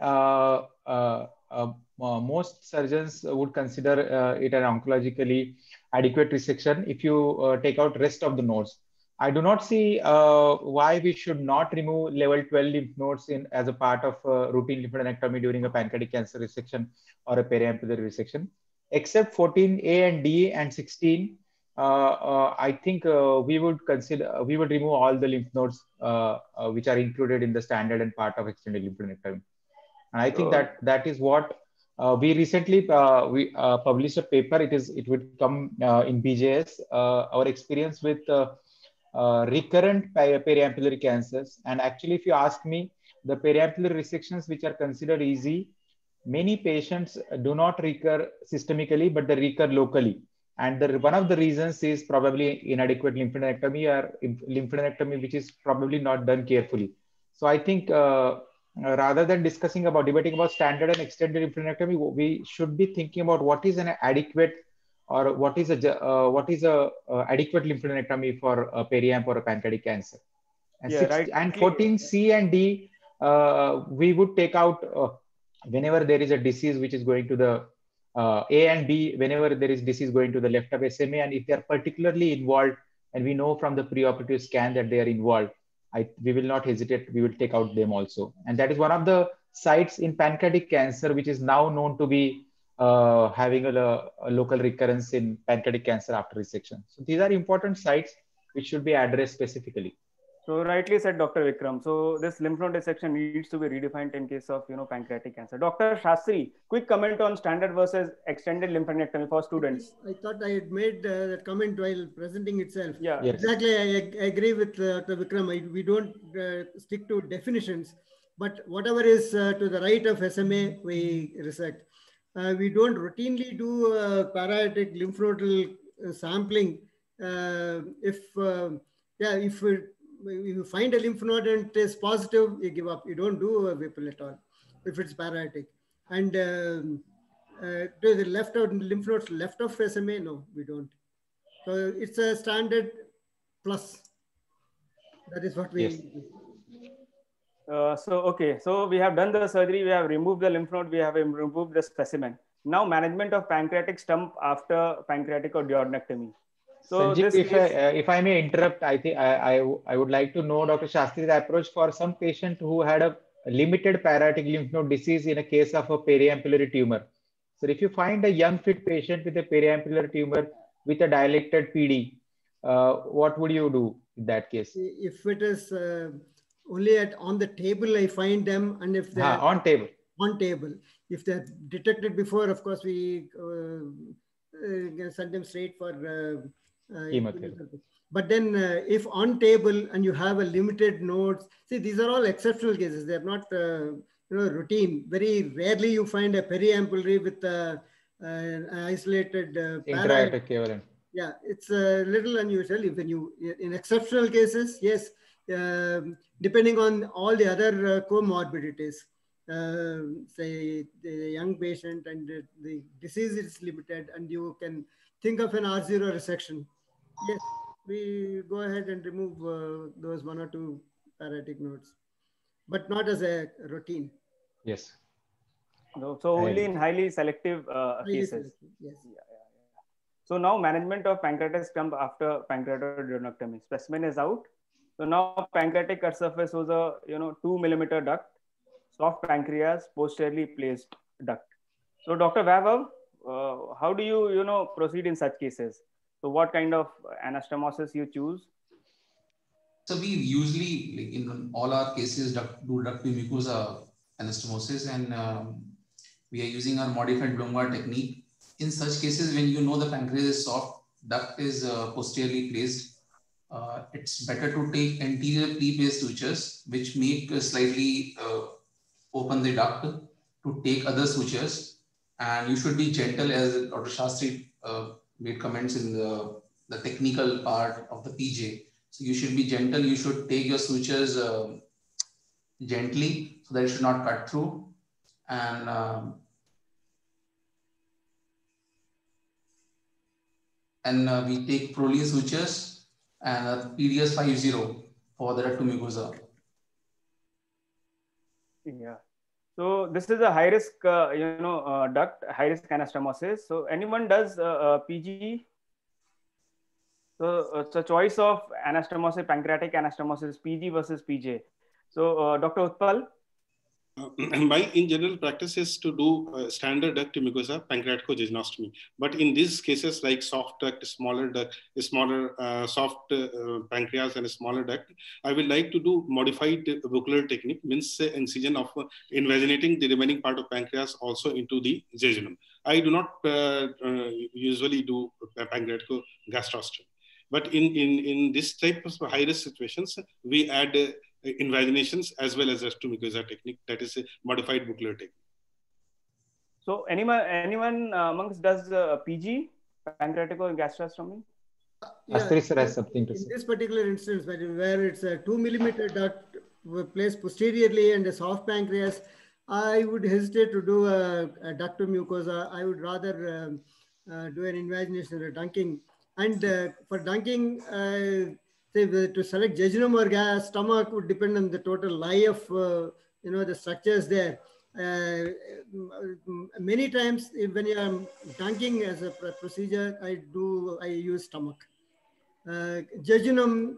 most surgeons would consider it an oncologically adequate resection if you take out rest of the nodes. I do not see why we should not remove level 12 lymph nodes as a part of routine lymphadenectomy during a pancreatic cancer resection or a periampullary resection, except 14A and D and 16. I think we would remove all the lymph nodes which are included in the standard and part of extended lymphadenectomy. And I think that is what we recently published a paper. It would come in BJS. Our experience with recurrent periampullary cancers, and actually, if you ask me, the periampullary resections which are considered easy, many patients do not recur systemically, but they recur locally. And one of the reasons is probably inadequate lymphadenectomy or lymphadenectomy which is probably not done carefully. So I think rather than debating about standard and extended lymphadenectomy, we should be thinking about what is an adequate or what is a adequate lymphadenectomy for a periamp or a pancreatic cancer. And, Yeah, right. And 14C and D, we would take out whenever there is a disease which is going to the A and B, whenever there is disease going to the left of SMA, and if they are particularly involved, and we know from the preoperative scan that they are involved, we will not hesitate, we will take out them also. And that is one of the sites in pancreatic cancer, which is now known to be having a local recurrence in pancreatic cancer after resection. So these are important sites which should be addressed specifically. So rightly said, Dr. Vikram. So this lymph node dissection needs to be redefined in case of pancreatic cancer. Dr. Shastri, quick comment on standard versus extended lymphadenectomy for students. I thought I had made that comment while presenting itself. Yeah, yes. Exactly. I agree with Dr. Vikram. We don't stick to definitions, but whatever is to the right of SMA, we resect. We don't routinely do parietic lymph nodal sampling. If you find a lymph node and it is positive, you give up. You don't do a Whipple at all if it's parietic. And to the left of lymph nodes, left of SMA, no, we don't. So it's a standard plus. That is what we. Yes. So we have done the surgery, we have removed the lymph node, we have removed the specimen. Now management of pancreatic stump after pancreatic or duodenectomy. So Sanjeev, if I may interrupt, I think I would like to know Dr. Shastri's approach for some patient who had a limited parietic lymph node disease in a case of a periampullary tumor. So if you find a young fit patient with a periampullary tumor with a dilated PD, what would you do in that case? If it is only on the table, I find them, and if they're on table. If they're detected before, of course, we send them straight for chemotherapy. But then if on table and you have a limited nodes, see, these are all exceptional cases. They're not routine. Very rarely you find a periampullary with an isolated intra-equivalent. Yeah, it's a little unusual. When in exceptional cases, yes, depending on all the other comorbidities. Say the young patient and the disease is limited, and you can think of an R0 resection. Yes, we go ahead and remove those 1 or 2 parietic nodes, but not as a routine. Yes. So only in highly selective cases. Yes. Yeah. So now management of pancreatic stump after pancreatoduodenectomy. Specimen is out. So now pancreatic cut surface was a 2 millimeter duct, soft pancreas, posteriorly placed duct. So Dr. Vaibhav, how do you proceed in such cases? So what kind of anastomosis you choose? So we usually, like in all our cases, do duct to mucosa anastomosis, and we are using our modified Blumgard technique. In such cases, when you know the pancreas is soft, duct is posteriorly placed, it's better to take anterior pre-placed sutures, which make slightly open the duct to take other sutures. And you should be gentle, as Dr. Shastri made comments in the technical part of the PJ. So you should be gentle. You should take your sutures gently so that it should not cut through. And we take Prolene sutures and PDS 50 for the duct to mucosa. Yeah. So this is a high risk, duct, high risk anastomosis. So anyone does PG? So it's a choice of anastomosis, pancreatic anastomosis, PG versus PJ. So Dr. Utpal? In general practice is to do standard duct to mucosa pancreaticojejunostomy. But in these cases like soft duct, smaller duct, soft pancreas and a smaller duct, I will like to do modified buccal technique, means incision of invaginating the remaining part of pancreas also into the jejunum. I do not usually do pancreaticogastrostomy. But in this type of high risk situations, we add invaginations as well as duct to mucosa technique, that is a modified buccal technique. So anyone amongst does PG, pancreaticogastrostomy? Shastri sir has something to say. In this particular instance, where it's a 2 millimeter duct placed posteriorly and a soft pancreas, I would hesitate to do a duct to mucosa. I would rather do an invagination or dunking. And for dunking, say to select jejunum or stomach would depend on the total lie of the structures there. Many times when you are dunking as a procedure, I use stomach. Jejunum,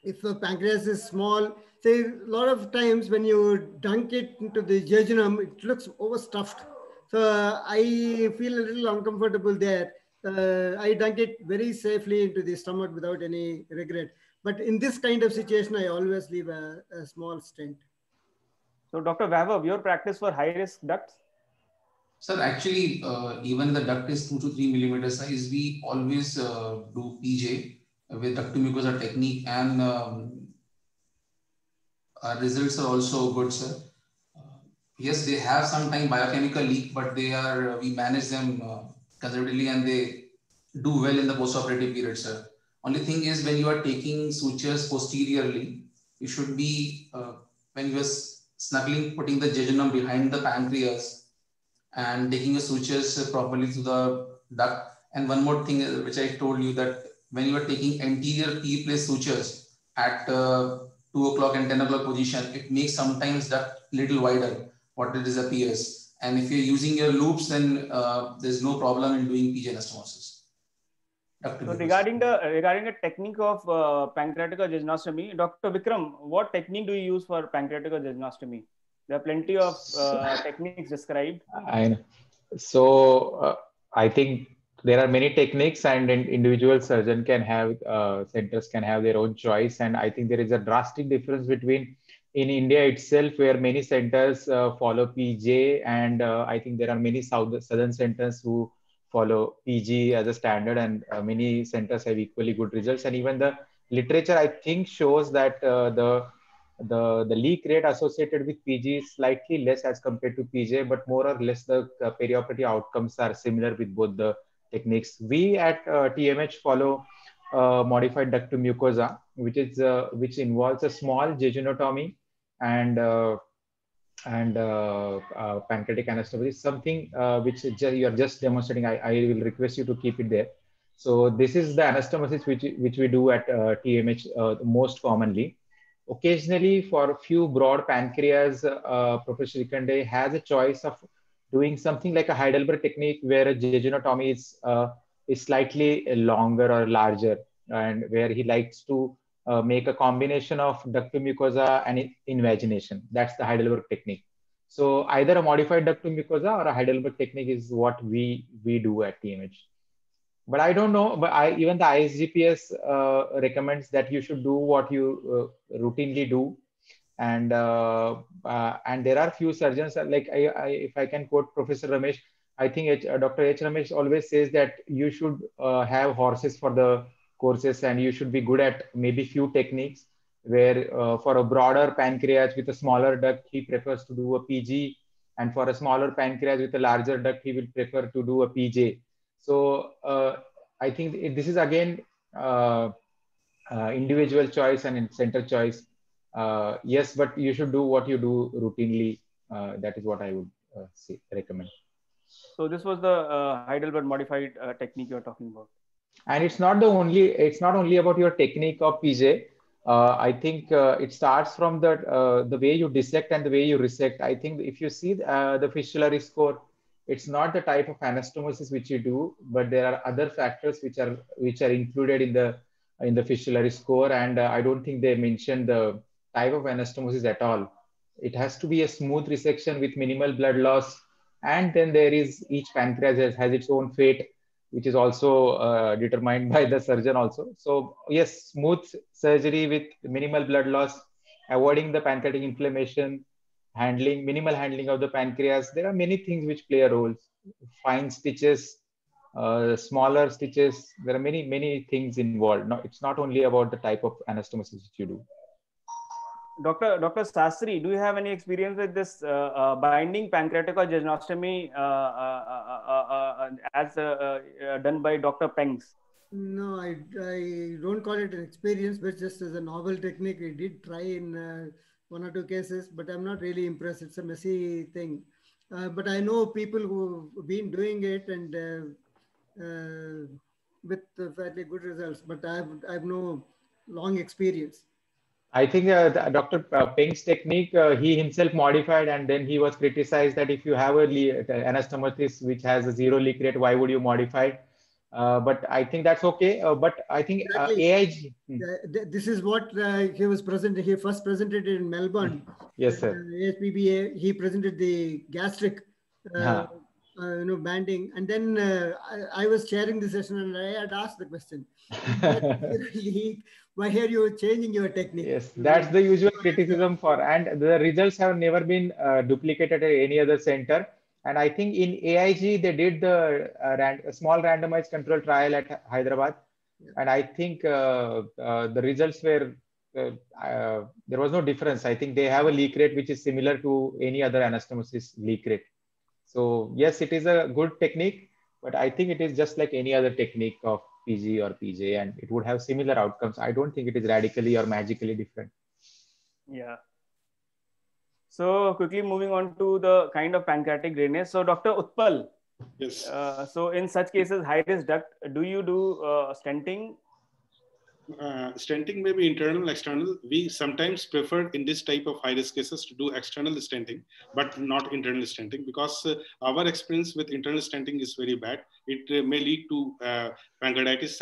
if the pancreas is small, say a lot of times when you dunk it into the jejunum, it looks overstuffed. So I feel a little uncomfortable there. I dunk it very safely into the stomach without any regret. But in this kind of situation, I always leave a small stent. So Dr. Vaibhav, your practice for high-risk ducts? Sir, actually, even the duct is 2 to 3 millimeter size. We always do PJ with duct to mucosa technique, and our results are also good, sir. Yes, they have sometimes biochemical leak, but we manage them conservatively, and they do well in the post-operative period, sir. Only thing is, when you are taking sutures posteriorly, you should be, when you are snuggling, putting the jejunum behind the pancreas and taking the sutures properly to the duct. And one more thing, which I told you, that when you are taking anterior P-place sutures at 2 o'clock and 10 o'clock position, it makes sometimes duct little wider, what it is appears. And if you're using your loops, then there's no problem in doing PJ anastomosis. So regarding the technique of pancreatic jejunostomy, Dr. Vikram, what technique do you use for pancreatic jejunostomy? There are plenty of techniques described. I know. So I think there are many techniques, and an individual surgeon can have, centers can have their own choice. And I think there is a drastic difference between in India itself, where many centers follow PJ, and I think there are many southern centers who follow PG as a standard, and many centers have equally good results. And even the literature, I think, shows that the leak rate associated with PG is slightly less as compared to PJ, but more or less the perioperative outcomes are similar with both the techniques. We at TMH follow modified duct to mucosa, which involves a small jejunotomy and pancreatic anastomosis, something which you are just demonstrating. I will request you to keep it there. So this is the anastomosis which we do at TMH most commonly. Occasionally, for a few broad pancreas, Professor Shrikande has a choice of doing something like a Heidelberg technique, where a jejunotomy is slightly longer or larger, and where he likes to make a combination of duct to mucosa and invagination. That's the Heidelberg technique. So either a modified duct to mucosa or a Heidelberg technique is what we do at TMH. But I don't know, but even the ISGPS recommends that you should do what you routinely do. And there are few surgeons, like if I can quote Professor Ramesh, I think Dr. H. Ramesh always says that you should have horses for the courses, and you should be good at maybe few techniques, where for a broader pancreas with a smaller duct, he prefers to do a PG, and for a smaller pancreas with a larger duct, he will prefer to do a PJ. So I think this is again individual choice and center choice. Yes, but you should do what you do routinely. That is what I would recommend. So this was the Heidelberg modified technique you're talking about. And it's not only about your technique of PJ. I think it starts from the way you dissect and the way you resect. I think if you see the fistulary score, it's not the type of anastomosis which you do, but there are other factors which are included in the fistulary score. And I don't think they mention the type of anastomosis at all. It has to be a smooth resection with minimal blood loss, and then there is each pancreas has its own fate, which is also determined by the surgeon also. So yes, smooth surgery with minimal blood loss, avoiding the pancreatic inflammation, minimal handling of the pancreas. There are many things which play a role. Fine stitches, smaller stitches. There are many things involved. No, it's not only about the type of anastomosis which you do. Dr. Sastry, do you have any experience with this binding pancreatic jejunostomy as done by Dr. Pengs? No, I don't call it an experience, but just as a novel technique. We did try in 1 or 2 cases, but I'm not really impressed. It's a messy thing. But I know people who've been doing it and with fairly good results. But I've no long experience. I think Dr. Peng's technique, he himself modified, and then he was criticized that if you have a anastomosis which has a zero leak rate, why would you modify it? But I think that's okay. But I think Exactly. AIG. This is what he was presented. He first presented in Melbourne. Yes, sir. AHPBA, he presented the gastric banding, and then I was chairing the session, and I had asked the question, why are you changing your technique? Yes, that's the usual criticism for, and the results have never been duplicated at any other center. And I think in AIG, they did the a small randomized control trial at Hyderabad. Yeah. And I think the results were, there was no difference. I think they have a leak rate which is similar to any other anastomosis leak rate. So yes, it is a good technique, but I think it is just like any other technique of PG or PJ, and it would have similar outcomes. I don't think it is radically or magically different. Yeah. So quickly moving on to the kind of pancreatic drainage. So Dr. Utpal. Yes. So in such cases, high-risk duct, do you do stenting? Stenting may be internal, external. We sometimes prefer in this type of high-risk cases to do external stenting, but not internal stenting, because our experience with internal stenting is very bad. It may lead to pancreatitis,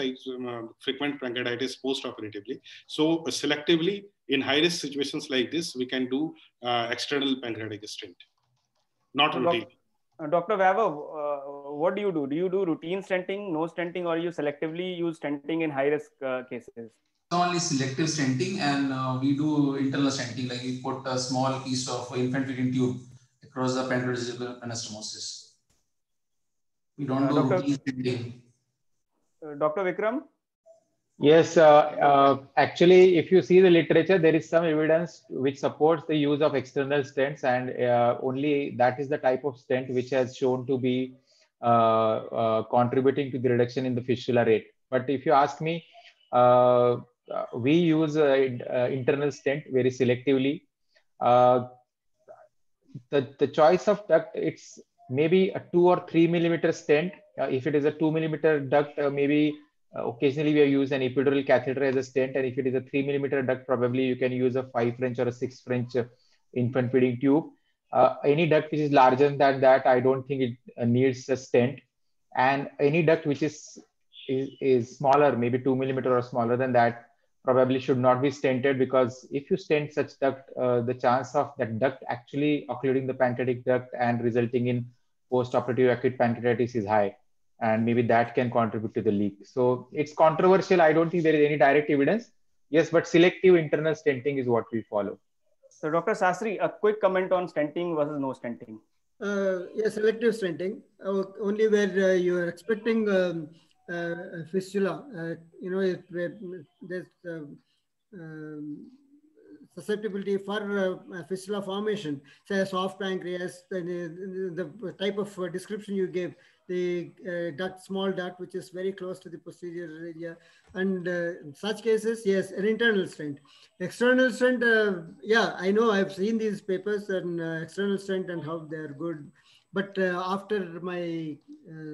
frequent pancreatitis post-operatively. So selectively, in high-risk situations like this, we can do external pancreatic stent, not routine. Dr. Vaibhav, what do you do? Do you do routine stenting, no stenting, or you selectively use stenting in high-risk cases? Only selective stenting, and we do internal stenting, like we put a small piece of infant feeding tube across the pancreatical anastomosis. We don't do routine stenting. Dr. Vikram? Yes, actually, if you see the literature, there is some evidence which supports the use of external stents, and only that is the type of stent which has shown to be contributing to the reduction in the fistula rate. But if you ask me, we use internal stent very selectively. The choice of duct, it's maybe a 2 or 3 millimeter stent. If it is a 2 millimeter duct, maybe occasionally we use an epidural catheter as a stent, and if it is a 3 millimeter duct, probably you can use a 5 French or a 6 French infant feeding tube. Any duct which is larger than that, I don't think it needs a stent. And any duct which is smaller, maybe 2 millimeter or smaller than that, probably should not be stented, because if you stent such duct, the chance of that duct actually occluding the pancreatic duct and resulting in post-operative acute pancreatitis is high. And maybe that can contribute to the leak. So it's controversial. I don't think there is any direct evidence. Yes, but selective internal stenting is what we follow. So Dr. Sastry, a quick comment on stenting versus no stenting. Yeah, selective stenting, only where you are expecting fistula. There's susceptibility for fistula formation, say a soft pancreas, the type of description you gave, the duct, small duct, which is very close to the posterior area. And in such cases, yes, an internal stent. External stent, yeah, I know, I've seen these papers and external stent and how they're good. But after my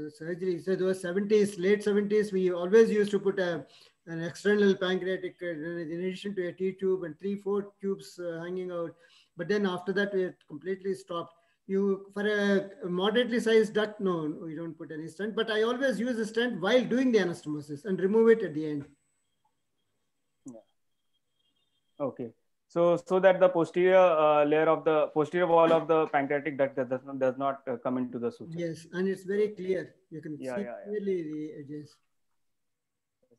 surgery, so those 70s, late 70s, we always used to put an external pancreatic in addition to a T-tube and 3-4 tubes hanging out. But then after that, we had completely stopped. For a moderately sized duct, no, we don't put any stent. But I always use a stent while doing the anastomosis and remove it at the end. Yeah. Okay. So that the posterior layer of the posterior wall of the pancreatic duct does not come into the suture. Yes, and it's very clear. You can see clearly the edges.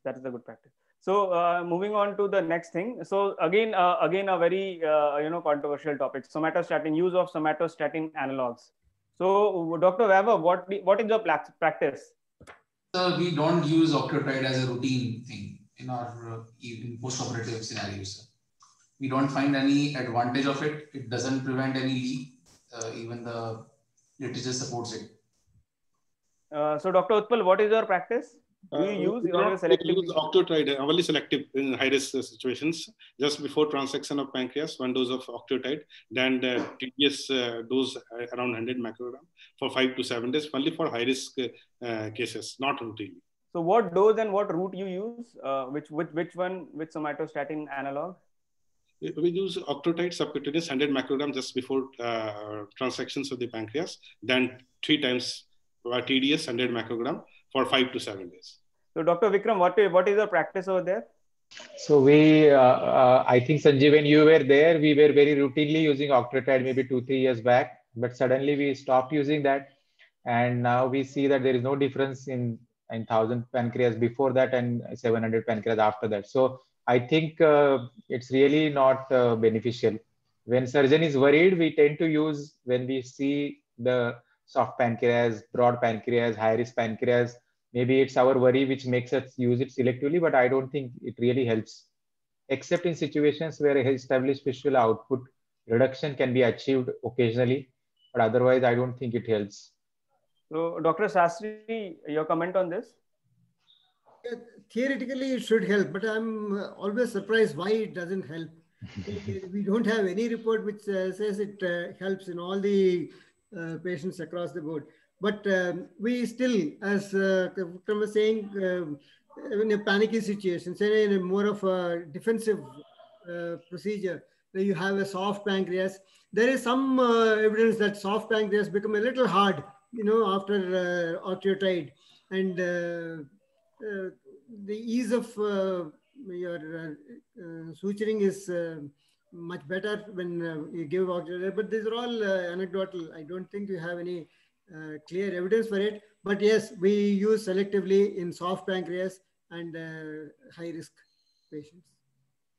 That is a good practice. So moving on to the next thing. So again a very controversial topic: somatostatin, use of somatostatin analogs. So Dr. Vaibhav, what is your practice? Sir, we don't use octreotide as a routine thing in our in post-operative scenarios. We don't find any advantage of it. It doesn't prevent any leak. Even the literature supports it. So Dr. Utpal, what is your practice? Do you use octreotide, only selective in high-risk situations. Just before transection of pancreas, 1 dose of octreotide, then the TDS dose around 100 microgram for 5 to 7 days, only for high-risk cases, not routinely. So what dose and what route you use? Which somatostatin analog? We use octreotide subcutaneous 100 microgram just before transections of the pancreas, then 3 times TDS 100 microgram for 5 to 7 days. So Dr. Vikram, what is the practice over there? So we, I think Sanjeev, when you were there, we were very routinely using octreotide maybe 2-3 years back, but suddenly we stopped using that. And now we see that there is no difference in 1000 pancreas before that and 700 pancreas after that. So I think it's really not beneficial. When surgeon is worried, we tend to use, when we see the soft pancreas, broad pancreas, high risk pancreas, maybe it's our worry which makes us use it selectively, but I don't think it really helps, except in situations where established fistula output reduction can be achieved occasionally, but otherwise I don't think it helps. So Dr. Sastry, your comment on this? Yeah, theoretically, it should help, but I'm always surprised why it doesn't help. We don't have any report which says it helps in all the patients across the board. But we still, as Vikram was saying, in a panicky situation, say in a more of a defensive procedure, where you have a soft pancreas, there is some evidence that soft pancreas become a little hard, after octreotide, and the ease of your suturing is much better when you give octreotide. But these are all anecdotal. I don't think you have any clear evidence for it. But yes, we use selectively in soft pancreas and high risk patients.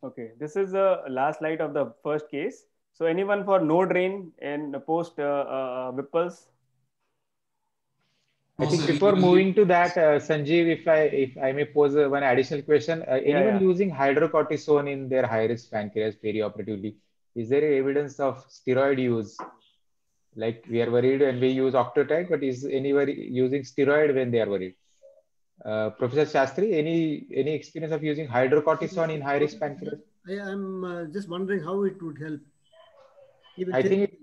Okay, this is the last slide of the first case. So anyone for no drain in post Whipple's? I think before moving to that, Sanjeev, if I may pose one additional question, anyone using hydrocortisone in their high-risk pancreas perioperatively, is there evidence of steroid use? Like we are worried when we use octreotide, but is anybody using steroid when they are worried? Professor Shastri, any experience of using hydrocortisone in high-risk pancreas? I'm just wondering how it would help. I think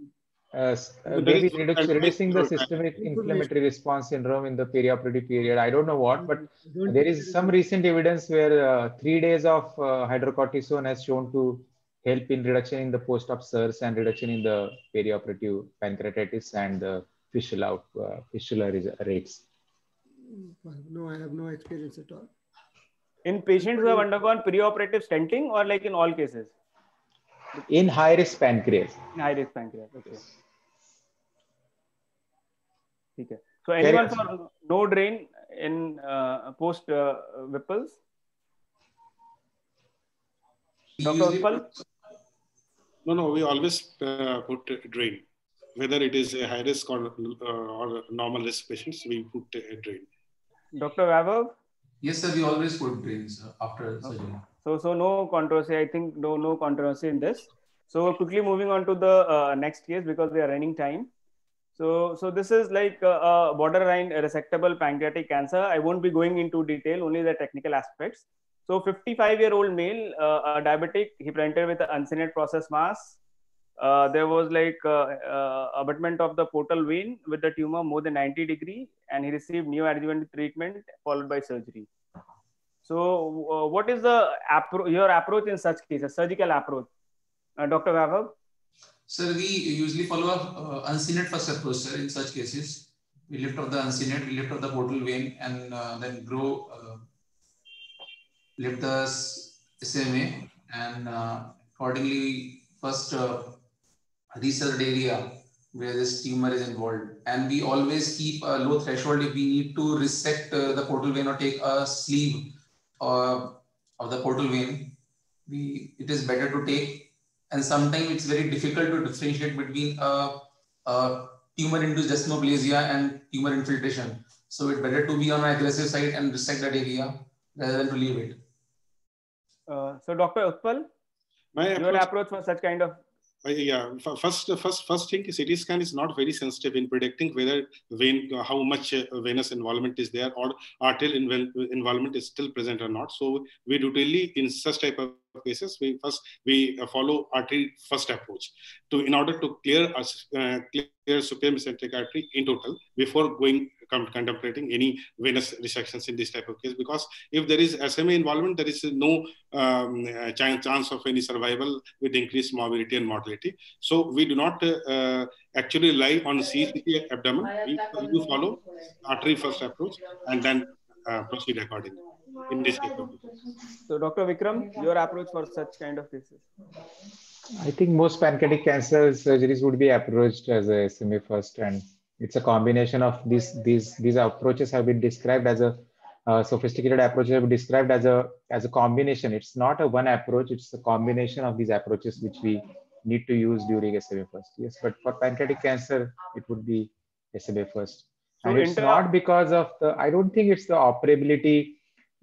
maybe reducing the systemic inflammatory response syndrome in the perioperative period. I don't know what, but there is some recent evidence where 3 days of hydrocortisone has shown to help in reduction in the post-op SIRS and reduction in the perioperative pancreatitis and the fistula rates. No, I have no experience at all. In patients who have undergone perioperative stenting, or like in all cases? In high-risk pancreas. In high-risk pancreas, okay. Okay. So anyone for no drain in post Whipple's? Dr. Utpal? No, we always put drain. Whether it is a high risk or normal risk patients, we put a drain. Dr. Vaibhav? Yes, sir, we always put drains after surgery. So no controversy, I think no controversy in this. So quickly moving on to the next case because we are running time. So this is like a borderline resectable pancreatic cancer. I won't be going into detail, only the technical aspects. So 55-year-old male, diabetic, he presented with uncinate process mass. There was like abutment of the portal vein with the tumor more than 90 degrees, and he received neoadjuvant treatment followed by surgery. So what is the your approach in such cases, surgical approach? Dr. Vaibhav? Sir, we usually follow a uncinate first approach, sir, in such cases. We lift off the uncinate, we lift off the portal vein, and then lift the SMA, and accordingly first researched area where this tumor is involved. And we always keep a low threshold if we need to resect the portal vein or take a sleeve of the portal vein. It is better to take. And sometimes it's very difficult to differentiate between tumor-induced desmoplasia and tumor infiltration. So it's better to be on an aggressive side and resect that area rather than to leave it. So Dr. Utpal, your approach for such kind of... First thing, CT scan is not very sensitive in predicting whether how much venous involvement is there or arterial involvement is still present or not. So we routinely, in such type of cases, we follow artery first approach in order to clear superior mesenteric artery in total before going contemplating any venous resections in this type of case, because if there is SMA involvement, there is no chance of any survival with increased morbidity and mortality. So we do not actually rely on CCT abdomen. We do follow artery first approach and then proceed accordingly in this type of case. So Dr. Vikram, your approach for such kind of cases? I think most pancreatic cancer surgeries would be approached as a SMA first, and it's a combination of these approaches have been described as a sophisticated approach have been described as a combination. It's not a one approach; it's a combination of these approaches which we need to use during SMA first. Yes, but for pancreatic cancer, it would be SMA first, and it's not because of I don't think it's the operability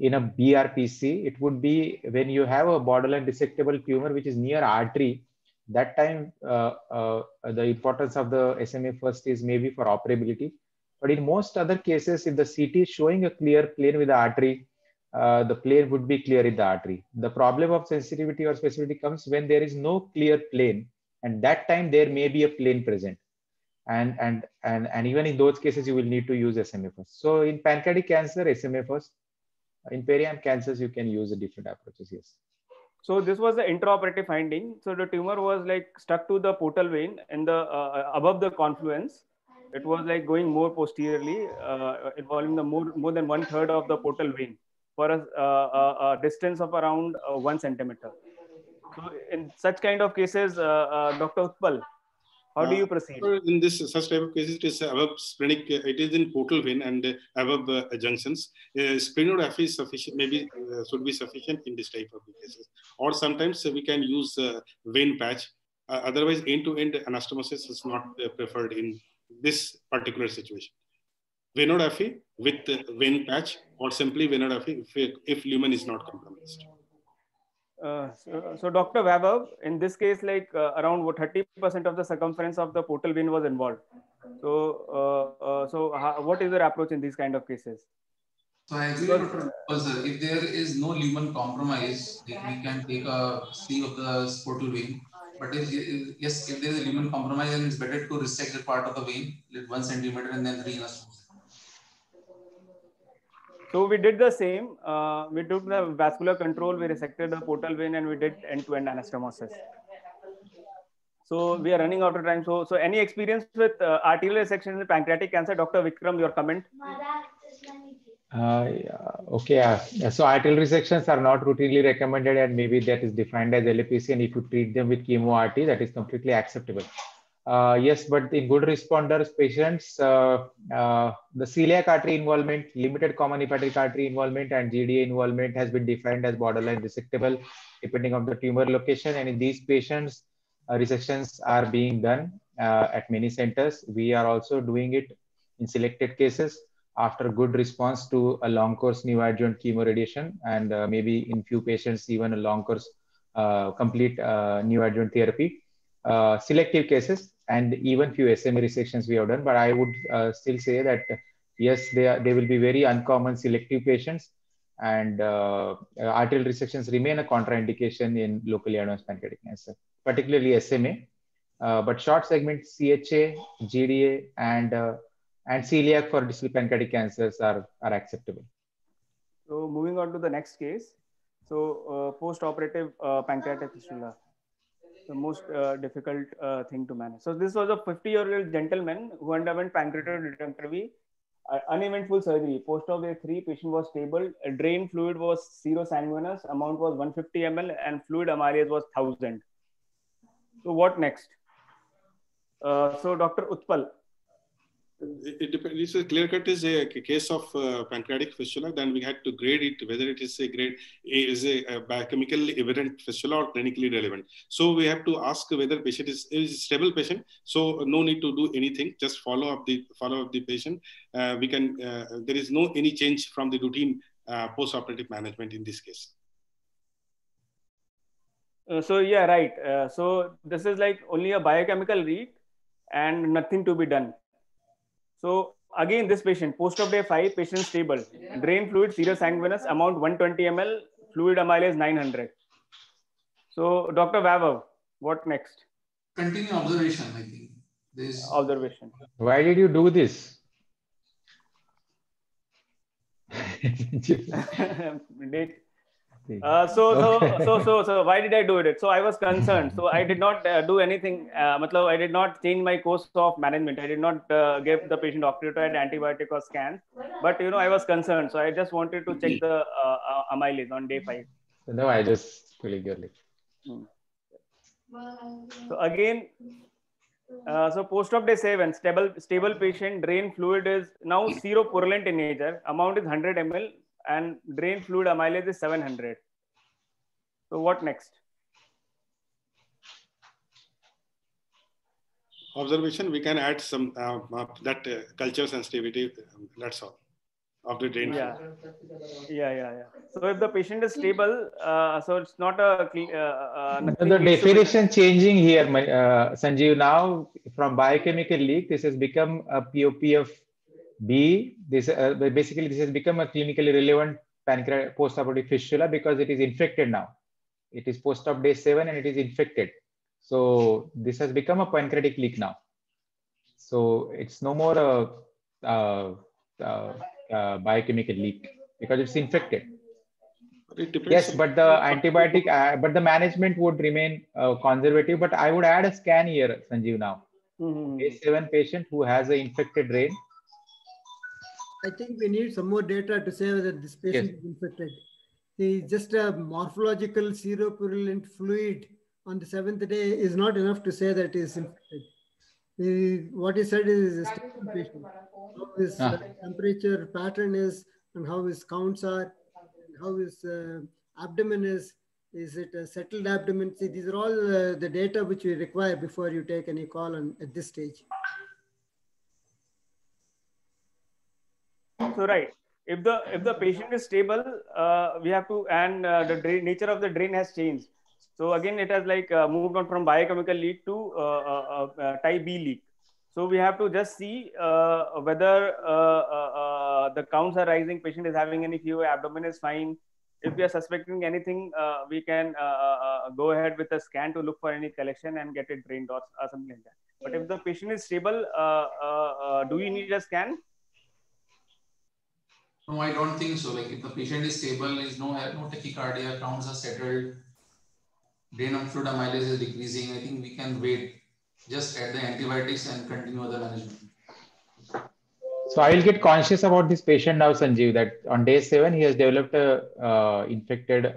in a BRPC. It would be when you have a borderline resectable tumor which is near artery. That time, the importance of the SMA first is maybe for operability. But in most other cases, if the CT is showing a clear plane with the artery, the plane would be clear in the artery. The problem of sensitivity or specificity comes when there is no clear plane, and that time there may be a plane present. And even in those cases, you will need to use SMA first. So in pancreatic cancer, SMA first. In periam cancers, you can use a different approaches. Yes. So this was the intraoperative finding. So the tumor was like stuck to the portal vein and the above the confluence. It was like going more posteriorly, involving the more than 1/3 of the portal vein for a distance of around 1 centimeter. So in such kind of cases, Dr. Utpal, how do you proceed? In this such type of cases, it is above splenic. It is in portal vein and above junctions. Splenography is sufficient. Maybe should be sufficient in this type of cases. Or sometimes we can use vein patch. Otherwise, end-to-end anastomosis is not preferred in this particular situation. Venography with vein patch or simply venography if lumen is not compromised. So Dr. Vaibhav, in this case, like around 30% of the circumference of the portal vein was involved. So, what is your approach in these kind of cases? So I agree with Dr. Utpal. If there is no lumen compromise, we can take a sleeve of the portal vein. But if there is a lumen compromise, then it's better to resect the part of the vein, like 1 centimeter, and then re-anastomose. So we did the same. We took the vascular control, we resected the portal vein, and we did end-to-end anastomosis. So we are running out of time. So any experience with arterial resection in pancreatic cancer? Dr. Vikram, your comment? Okay. So arterial resections are not routinely recommended, and maybe that is defined as LAPC. And if you treat them with chemo-RT, that is completely acceptable. Yes, but in good responders patients, the celiac artery involvement, limited common hepatic artery involvement, and GDA involvement has been defined as borderline resectable depending on the tumor location. And in these patients, resections are being done at many centers. We are also doing it in selected cases after good response to a long course neoadjuvant chemoradiation, and maybe in few patients even a long course complete neoadjuvant therapy. Selective cases and even few SMA resections we have done, but I would still say that yes, they will be very uncommon selective patients, and arterial resections remain a contraindication in locally advanced pancreatic cancer, particularly SMA. But short segment CHA, GDA, and celiac for distal pancreatic cancers are acceptable. So moving on to the next case. So post-operative pancreatic fistula, the most difficult thing to manage. So this was a 50-year-old gentleman who underwent pancreatectomy, uneventful surgery. Post-op day 3, patient was stable. Drain fluid was serosanguinous. Amount was 150 ml, and fluid amylase was 1000. So what next? So Dr. Utpal. It depends. This is clear cut is a case of pancreatic fistula. Then we had to grade it whether it is a biochemically evident fistula or clinically relevant. So we have to ask whether patient is a stable patient. So no need to do anything. Just follow up the patient. We can. There is no any change from the routine post-operative management in this case. So yeah, right. So this is like only a biochemical read and nothing to be done. So again, this patient, post-op day 5, patient stable. Drain fluid serosanguinous, amount 120 ml, fluid amylase 900. So Dr. Vaibhav, what next? Continue observation, I think. Observation. Why did you do this? So why did I do it? So I was concerned. So I did not do anything. I did not change my course of management. I did not give the patient octreotide, antibiotic or scan. But I was concerned. So I just wanted to check the amylase on day 5. No, I just pulling your leg. So again, so post-op day 7, stable patient, drain fluid is now seropurulent in nature. Amount is 100 ml and drain fluid amylase is 700. So what next? Observation, we can add some culture sensitivity. That's all of the drain. Yeah. So if the patient is stable, so it's not a. The definition changing here, Sanjeev. Now from biochemical leak, this has become a POP of B. This basically this has become a clinically relevant pancreatic post-operative fistula because it is infected now. It is post-op day 7 and it is infected. So this has become a pancreatic leak now. So it's no more a biochemical leak because it's infected. Yes, but the antibiotic, but the management would remain conservative. But I would add a scan here, Sanjeev. Now, day 7 patient who has an infected drain. I think we need some more data to say whether this patient is infected. Just a morphological seropurulent fluid on the 7th day is not enough to say that it is infected. What he said is a stable patient. How his temperature pattern is, and how his counts are, and how his abdomen is. Is it a settled abdomen? See, these are all the data which we require before you take any call at this stage. So right, if the patient is stable, we have to, and the nature of the drain has changed. So again, it has moved on from biochemical leak to type B leak. So we have to just see whether the counts are rising, patient is having any fever, abdomen is fine. If we are suspecting anything, we can go ahead with a scan to look for any collection and get it drained or something like that. But if the patient is stable, do we need a scan? No, I don't think so. Like if the patient is stable, there is no tachycardia, counts are settled, drain of fluid amylase is decreasing, I think we can wait. Just add the antibiotics and continue the management. So I will get conscious about this patient now, Sanjeev, that on day 7, he has developed a infected,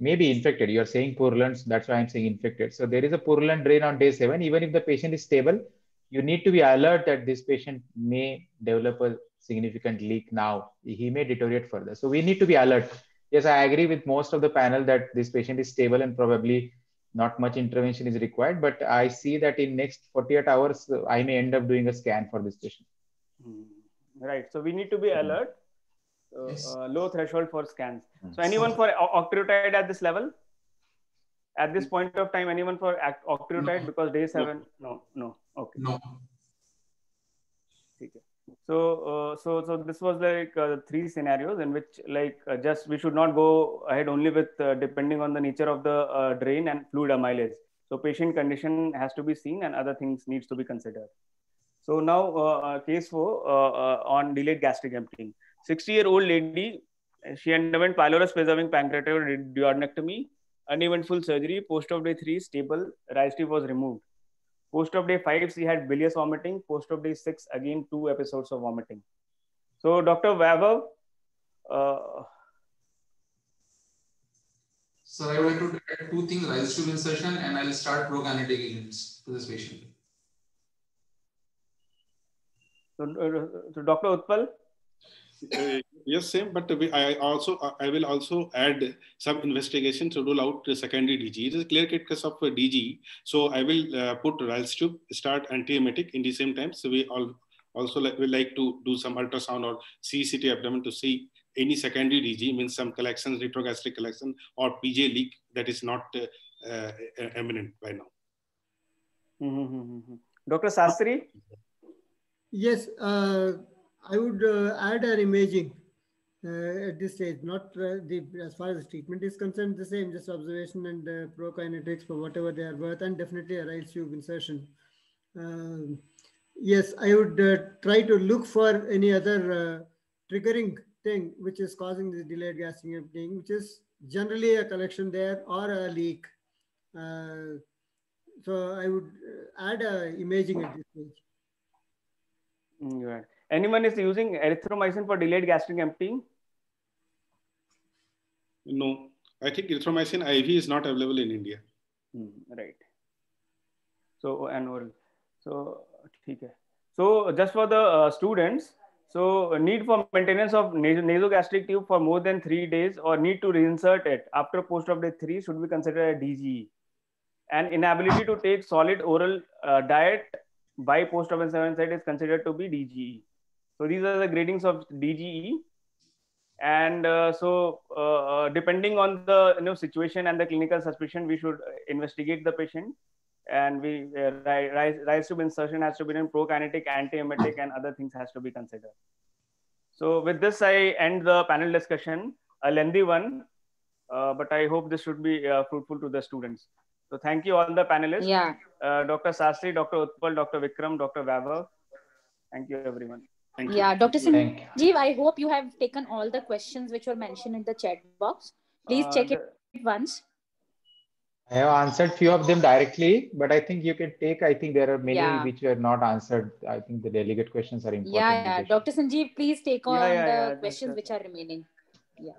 maybe infected. You are saying purulent, that's why I'm saying infected. So there is a purulent drain on day 7. Even if the patient is stable, you need to be alert that this patient may develop a significant leak now. He may deteriorate further. So we need to be alert. Yes, I agree with most of the panel that this patient is stable and probably not much intervention is required. But I see that in next 48 hours, I may end up doing a scan for this patient. Right. So we need to be alert. Low threshold for scans. So anyone for octreotide at this level? At this point of time, anyone for octreotide? Because day 7, no. Okay. No. Okay. So this was 3 scenarios in which just we should not go ahead only with depending on the nature of the drain and fluid amylase. So patient condition has to be seen and other things needs to be considered. So now case 4 on delayed gastric emptying. 60-year-old lady, she underwent pylorus preserving pancreatic duodenectomy, uneventful surgery, post-op day 3 stable, rice tube was removed. Post-op day 5, she had bilious vomiting. Post-op day 6, again 2 episodes of vomiting. So Dr. Vaibhav. So I would like to add 2 things, rice tube insertion, and I'll start prokinetic agents to this patient. So Dr. Utpal? Yes, same. But I will also add some investigation to rule out the secondary DG. It is a clear case of DG. So I will put Ryle's tube, start antiemetic in the same time. So we also will like to do some ultrasound or CCT abdomen to see any secondary DG, means some collections, retrogastric collection or PJ leak that is not eminent by now. Dr. Sastry? Yes, I would add an imaging at this stage, not as far as treatment is concerned, the same, just observation and prokinetics for whatever they are worth, and definitely a Ryle's tube insertion. Yes, I would try to look for any other triggering thing which is causing the delayed gastric emptying, which is generally a collection there or a leak. So I would add imaging at this stage. Right. Anyone is using erythromycin for delayed gastric emptying? No, I think erythromycin IV is not available in India. Right. So annual. So okay. So just for the students, so need for maintenance of nasogastric tube for more than 3 days or need to reinsert it after post-op day 3 should be considered a DGE. And inability to take solid oral diet by post-op and 7 side is considered to be DGE. So these are the gradings of DGE. And depending on the situation and the clinical suspicion, we should investigate the patient, and we rise tube insertion has to be in prokinetic, antiemetic, and other things has to be considered. So with this, I end the panel discussion, a lengthy one, but I hope this should be fruitful to the students. So thank you all the panelists. Yeah. Dr. Sastry, Dr. Utpal, Dr. Vikram, Dr. Vaibhav. Thank you, everyone. Thank you. Yeah, Dr. Sanjeev, I hope you have taken all the questions which were mentioned in the chat box. Please check it once. I have answered few of them directly, but I think you can take, I think there are many which were not answered. I think the delegate questions are important. Yeah. Dr. Sanjeev, please take on the questions which are remaining. Yeah.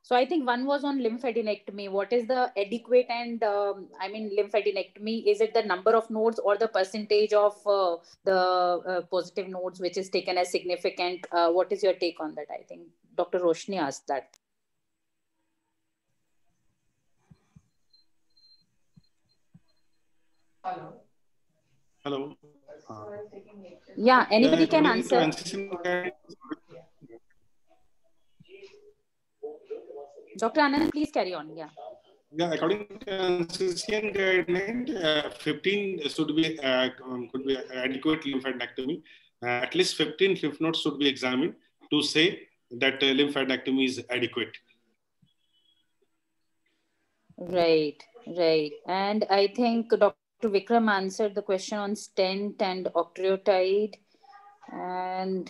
So I think one was on lymphadenectomy. What is the adequate and lymphadenectomy? Is it the number of nodes or the percentage of the positive nodes which is taken as significant? What is your take on that? I think Dr. Roshni asked that. Hello. Yeah, anybody can answer. Dr. Anand, please carry on. Yeah. Yeah, according to NCCN guideline, 15 could be adequate lymphadenectomy. At least 15 lymph nodes should be examined to say that lymphadenectomy is adequate. Right. And I think Dr. Vikram answered the question on stent and octreotide. And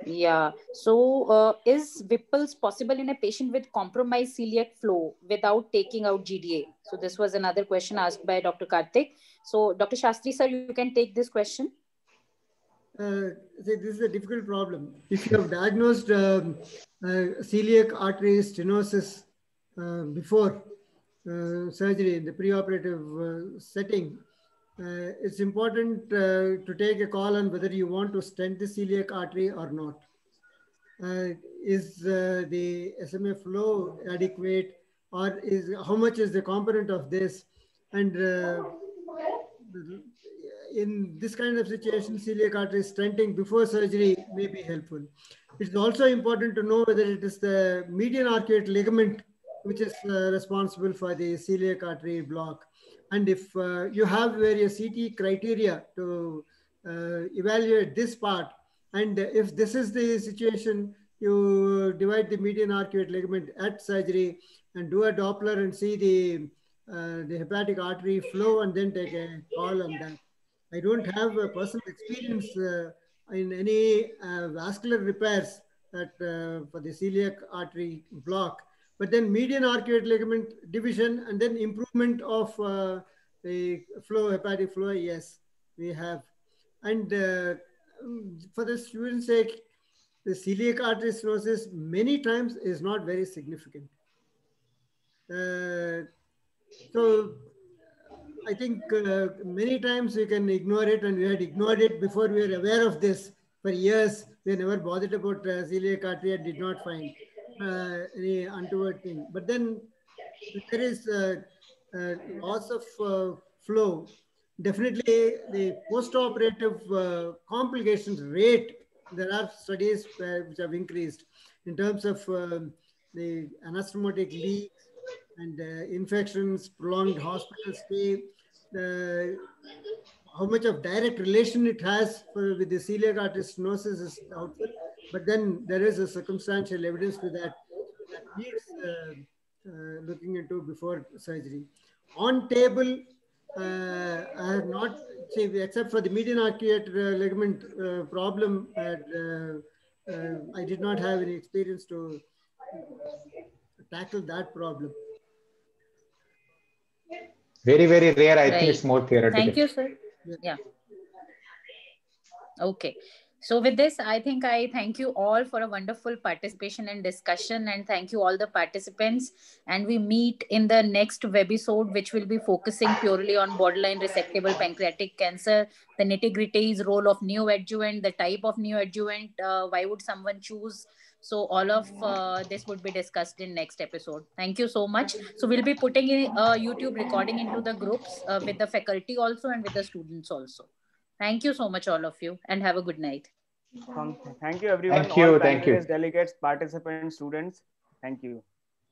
yeah, so is Whipple's possible in a patient with compromised celiac flow without taking out GDA? So this was another question asked by Dr. Karthik. So Dr. Shastri sir, you can take this question. This is a difficult problem. If you have diagnosed celiac artery stenosis before surgery in the preoperative setting, it's important to take a call on whether you want to stent the celiac artery or not. Is the SMA flow adequate, or how much is the component of this? And in this kind of situation, celiac artery stenting before surgery may be helpful. It's also important to know whether it is the median arcuate ligament which is responsible for the celiac artery block. And if you have various CT criteria to evaluate this part, and if this is the situation, you divide the median arcuate ligament at surgery and do a Doppler and see the hepatic artery flow and then take a call on that. I don't have a personal experience in any vascular repairs that for the celiac artery block. But then median arcuate ligament division and then improvement of the flow, hepatic flow, yes, we have. And for the student's sake, the celiac artery stenosis many times is not very significant. So I think many times we can ignore it, and we had ignored it before we were aware of this. For years, we never bothered about celiac artery and did not find any untoward thing. But then there is loss of flow. Definitely the post-operative complications rate, there are studies which have increased in terms of the anastomotic leaks and infections, prolonged hospital stay, how much of direct relation it has with the celiac artery stenosis is doubtful, but then there is a circumstantial evidence to that needs looking into before surgery. On table, I have not, say, except for the median arcuate ligament problem, I did not have any experience to tackle that problem. Very, very rare. I think Right. it's more theoretical. Thank you, sir. Yeah. Okay. So with this, I think I thank you all for a wonderful participation and discussion, and thank you all the participants. And we meet in the next webisode, which will be focusing purely on borderline resectable pancreatic cancer, the nitty-gritties, role of neoadjuvant, the type of neoadjuvant, why would someone choose. So all of this would be discussed in next episode. Thank you so much. So we'll be putting a YouTube recording into the groups with the faculty also and with the students also. Thank you so much, all of you, and have a good night. Thank you, everyone. Thank you. All Thank you. panelists, delegates, participants, students. Thank you.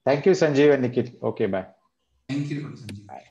Thank you, Sanjeev and Nikhil. Okay, bye. Thank you, Sanjeev. Bye.